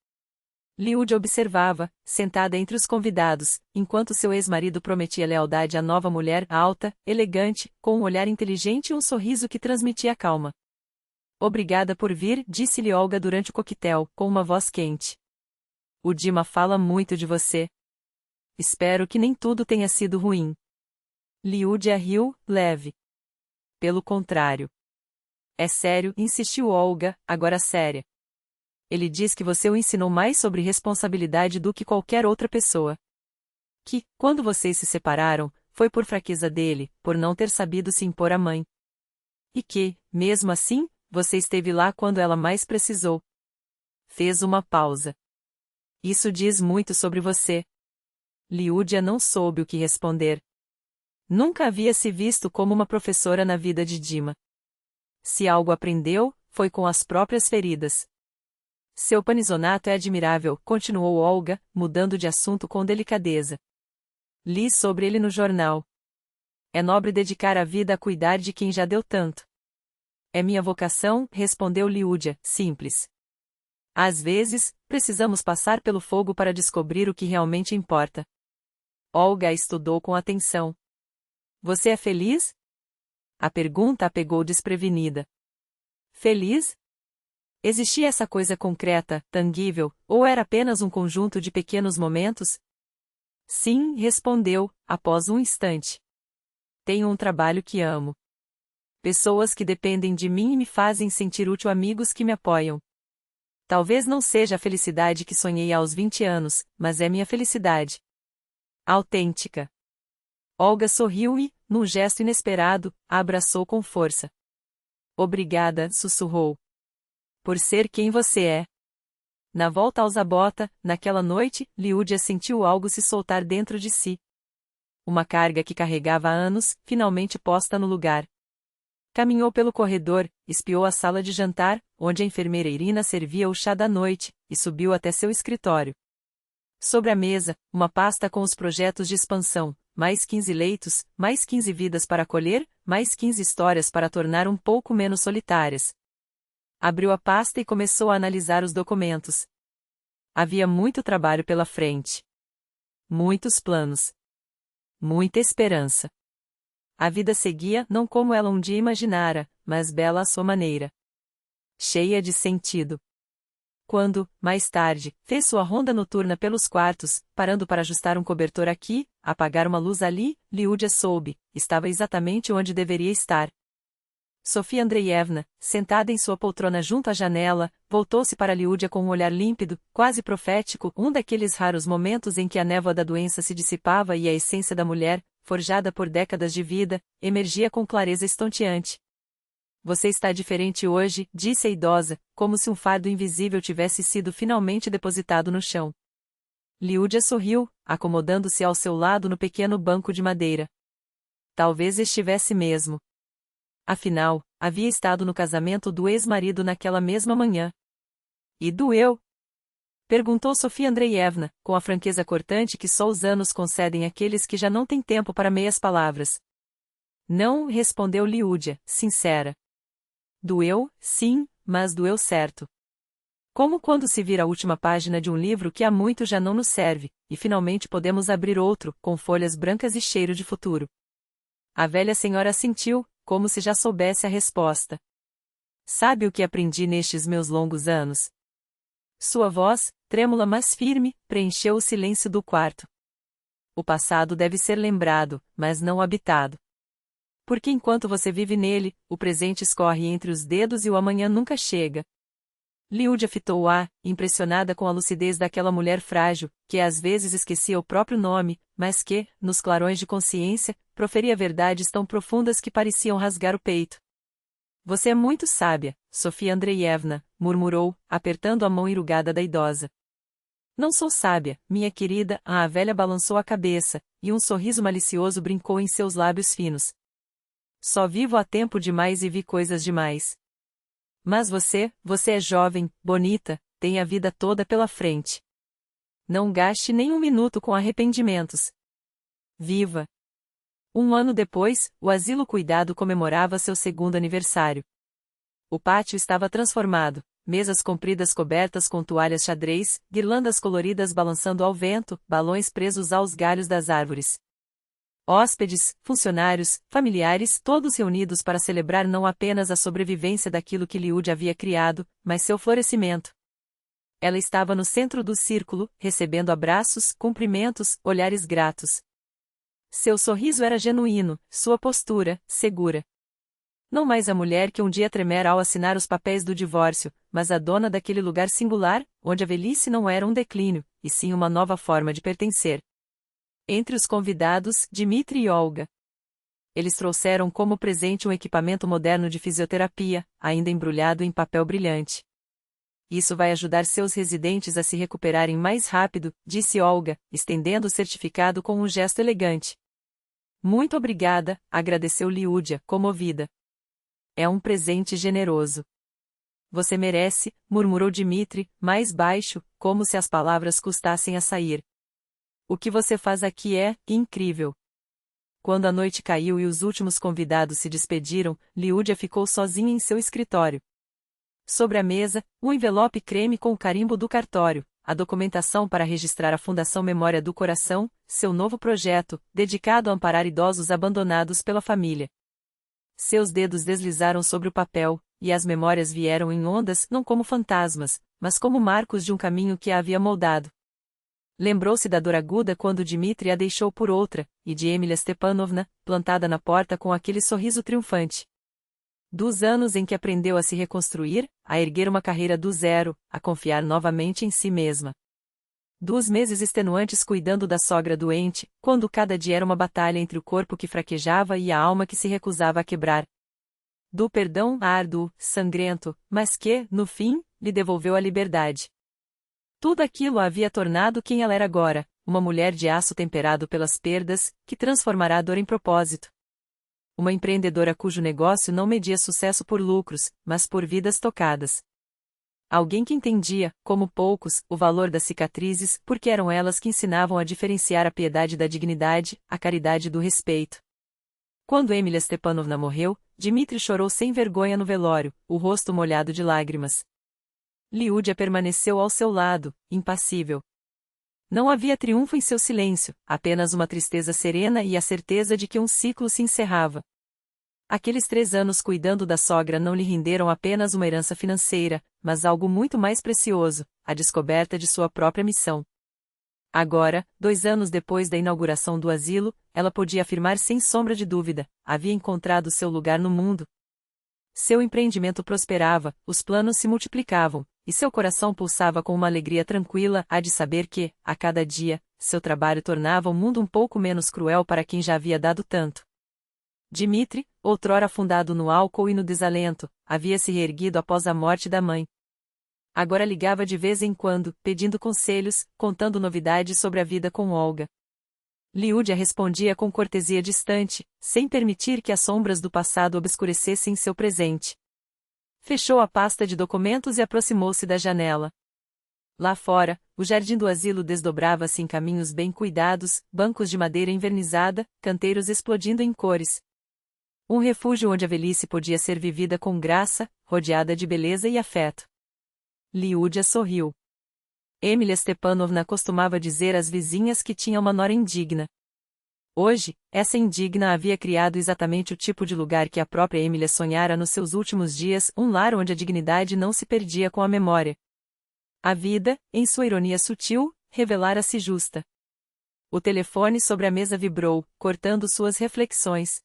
A: Liúdia observava, sentada entre os convidados, enquanto seu ex-marido prometia lealdade à nova mulher alta, elegante, com um olhar inteligente e um sorriso que transmitia calma. Obrigada por vir, disse-lhe Olga durante o coquetel, com uma voz quente. O Dima fala muito de você. Espero que nem tudo tenha sido ruim. Liúdia riu, leve. Pelo contrário. É sério, insistiu Olga, agora séria. Ele diz que você o ensinou mais sobre responsabilidade do que qualquer outra pessoa. Que, quando vocês se separaram, foi por fraqueza dele, por não ter sabido se impor à mãe. E que, mesmo assim, você esteve lá quando ela mais precisou. Fez uma pausa. Isso diz muito sobre você. Liúdia não soube o que responder. Nunca havia se visto como uma professora na vida de Dima. Se algo aprendeu, foi com as próprias feridas. Seu panizonato é admirável, continuou Olga, mudando de assunto com delicadeza. Li sobre ele no jornal. É nobre dedicar a vida a cuidar de quem já deu tanto. É minha vocação, respondeu Liúdia, simples. Às vezes, precisamos passar pelo fogo para descobrir o que realmente importa. Olga a estudou com atenção. Você é feliz? A pergunta a pegou desprevenida. Feliz? Existia essa coisa concreta, tangível, ou era apenas um conjunto de pequenos momentos? Sim, respondeu, após um instante. Tenho um trabalho que amo. Pessoas que dependem de mim e me fazem sentir útil, amigos que me apoiam. Talvez não seja a felicidade que sonhei aos 20 anos, mas é minha felicidade. Autêntica. Olga sorriu e, num gesto inesperado, a abraçou com força. Obrigada, sussurrou. Por ser quem você é. Na volta ao Zabota, naquela noite, Liúdia sentiu algo se soltar dentro de si. Uma carga que carregava há anos, finalmente posta no lugar. Caminhou pelo corredor, espiou a sala de jantar, onde a enfermeira Irina servia o chá da noite, e subiu até seu escritório. Sobre a mesa, uma pasta com os projetos de expansão, mais 15 leitos, mais 15 vidas para acolher, mais 15 histórias para tornar um pouco menos solitárias. Abriu a pasta e começou a analisar os documentos. Havia muito trabalho pela frente. Muitos planos. Muita esperança. A vida seguia não como ela um dia imaginara, mas bela à sua maneira. Cheia de sentido. Quando, mais tarde, fez sua ronda noturna pelos quartos, parando para ajustar um cobertor aqui, apagar uma luz ali, Liúdia soube, estava exatamente onde deveria estar. Sofia Andreevna, sentada em sua poltrona junto à janela, voltou-se para Liúdia com um olhar límpido, quase profético, um daqueles raros momentos em que a névoa da doença se dissipava e a essência da mulher, forjada por décadas de vida, emergia com clareza estonteante. Você está diferente hoje, disse a idosa, como se um fardo invisível tivesse sido finalmente depositado no chão. Liúdia sorriu, acomodando-se ao seu lado no pequeno banco de madeira. Talvez estivesse mesmo. Afinal, havia estado no casamento do ex-marido naquela mesma manhã. E doeu. Perguntou Sofia Andreevna, com a franqueza cortante que só os anos concedem àqueles que já não têm tempo para meias palavras. Não, respondeu Liúdia, sincera. Doeu, sim, mas doeu certo. Como quando se vira a última página de um livro que há muito já não nos serve, e finalmente podemos abrir outro, com folhas brancas e cheiro de futuro. A velha senhora assentiu, como se já soubesse a resposta. Sabe o que aprendi nestes meus longos anos? Sua voz, trêmula mas firme, preencheu o silêncio do quarto. O passado deve ser lembrado, mas não habitado. Porque enquanto você vive nele, o presente escorre entre os dedos e o amanhã nunca chega. Liúdia fitou-a, impressionada com a lucidez daquela mulher frágil, que às vezes esquecia o próprio nome, mas que, nos clarões de consciência, proferia verdades tão profundas que pareciam rasgar o peito. Você é muito sábia, Sofia Andreevna, murmurou, apertando a mão enrugada da idosa. Não sou sábia, minha querida, a velha balançou a cabeça, e um sorriso malicioso brincou em seus lábios finos. Só vivo há tempo demais e vi coisas demais. Mas você é jovem, bonita, tem a vida toda pela frente. Não gaste nem um minuto com arrependimentos. Viva! 1 ano depois, o asilo cuidado comemorava seu 2º aniversário. O pátio estava transformado, mesas compridas cobertas com toalhas xadrez, guirlandas coloridas balançando ao vento, balões presos aos galhos das árvores. Hóspedes, funcionários, familiares, todos reunidos para celebrar não apenas a sobrevivência daquilo que Liúdia havia criado, mas seu florescimento. Ela estava no centro do círculo, recebendo abraços, cumprimentos, olhares gratos. Seu sorriso era genuíno, sua postura, segura. Não mais a mulher que um dia tremera ao assinar os papéis do divórcio, mas a dona daquele lugar singular, onde a velhice não era um declínio, e sim uma nova forma de pertencer. Entre os convidados, Dmitri e Olga. Eles trouxeram como presente um equipamento moderno de fisioterapia, ainda embrulhado em papel brilhante. Isso vai ajudar seus residentes a se recuperarem mais rápido, disse Olga, estendendo o certificado com um gesto elegante. Muito obrigada, agradeceu Liúdia, comovida. É um presente generoso. Você merece, murmurou Dmitri, mais baixo, como se as palavras custassem a sair. O que você faz aqui é incrível. Quando a noite caiu e os últimos convidados se despediram, Liúdia ficou sozinha em seu escritório. Sobre a mesa, um envelope creme com o carimbo do cartório, a documentação para registrar a Fundação Memória do Coração, seu novo projeto, dedicado a amparar idosos abandonados pela família. Seus dedos deslizaram sobre o papel, e as memórias vieram em ondas não como fantasmas, mas como marcos de um caminho que a havia moldado. Lembrou-se da dor aguda quando Dmitri a deixou por outra, e de Emília Stepanovna, plantada na porta com aquele sorriso triunfante. Dos anos em que aprendeu a se reconstruir, a erguer uma carreira do zero, a confiar novamente em si mesma. Dos meses extenuantes cuidando da sogra doente, quando cada dia era uma batalha entre o corpo que fraquejava e a alma que se recusava a quebrar. Do perdão árduo, sangrento, mas que, no fim, lhe devolveu a liberdade. Tudo aquilo a havia tornado quem ela era agora, uma mulher de aço temperado pelas perdas, que transformará a dor em propósito. Uma empreendedora cujo negócio não media sucesso por lucros, mas por vidas tocadas. Alguém que entendia, como poucos, o valor das cicatrizes, porque eram elas que ensinavam a diferenciar a piedade da dignidade, a caridade do respeito. Quando Emília Stepanovna morreu, Dmitri chorou sem vergonha no velório, o rosto molhado de lágrimas. Liúdia permaneceu ao seu lado, impassível. Não havia triunfo em seu silêncio, apenas uma tristeza serena e a certeza de que um ciclo se encerrava. Aqueles 3 anos cuidando da sogra não lhe renderam apenas uma herança financeira, mas algo muito mais precioso, a descoberta de sua própria missão. Agora, 2 anos depois da inauguração do asilo, ela podia afirmar sem sombra de dúvida, havia encontrado seu lugar no mundo. Seu empreendimento prosperava, os planos se multiplicavam, e seu coração pulsava com uma alegria tranquila a de saber que, a cada dia, seu trabalho tornava o mundo um pouco menos cruel para quem já havia dado tanto. Dmitri, outrora afundado no álcool e no desalento, havia se reerguido após a morte da mãe. Agora ligava de vez em quando, pedindo conselhos, contando novidades sobre a vida com Olga. Liúdia respondia com cortesia distante, sem permitir que as sombras do passado obscurecessem seu presente. Fechou a pasta de documentos e aproximou-se da janela. Lá fora, o jardim do asilo desdobrava-se em caminhos bem cuidados, bancos de madeira envernizada, canteiros explodindo em cores. Um refúgio onde a velhice podia ser vivida com graça, rodeada de beleza e afeto. Liúdia sorriu. Emília Stepanovna costumava dizer às vizinhas que tinha uma nora indigna. Hoje, essa indigna havia criado exatamente o tipo de lugar que a própria Emília sonhara nos seus últimos dias, um lar onde a dignidade não se perdia com a memória. A vida, em sua ironia sutil, revelara-se justa. O telefone sobre a mesa vibrou, cortando suas reflexões.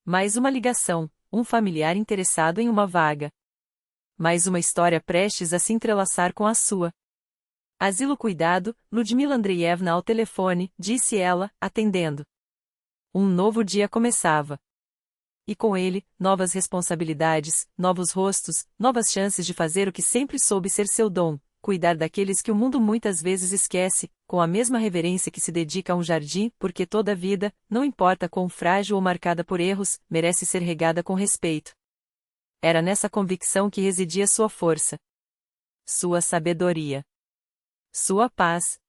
A: Mais uma ligação, um familiar interessado em uma vaga. Mais uma história prestes a se entrelaçar com a sua. Asilo cuidado, Ludmila Andreevna ao telefone, disse ela, atendendo. Um novo dia começava. E com ele, novas responsabilidades, novos rostos, novas chances de fazer o que sempre soube ser seu dom, cuidar daqueles que o mundo muitas vezes esquece, com a mesma reverência que se dedica a um jardim, porque toda vida, não importa quão frágil ou marcada por erros, merece ser regada com respeito. Era nessa convicção que residia sua força. Sua sabedoria. Sua paz.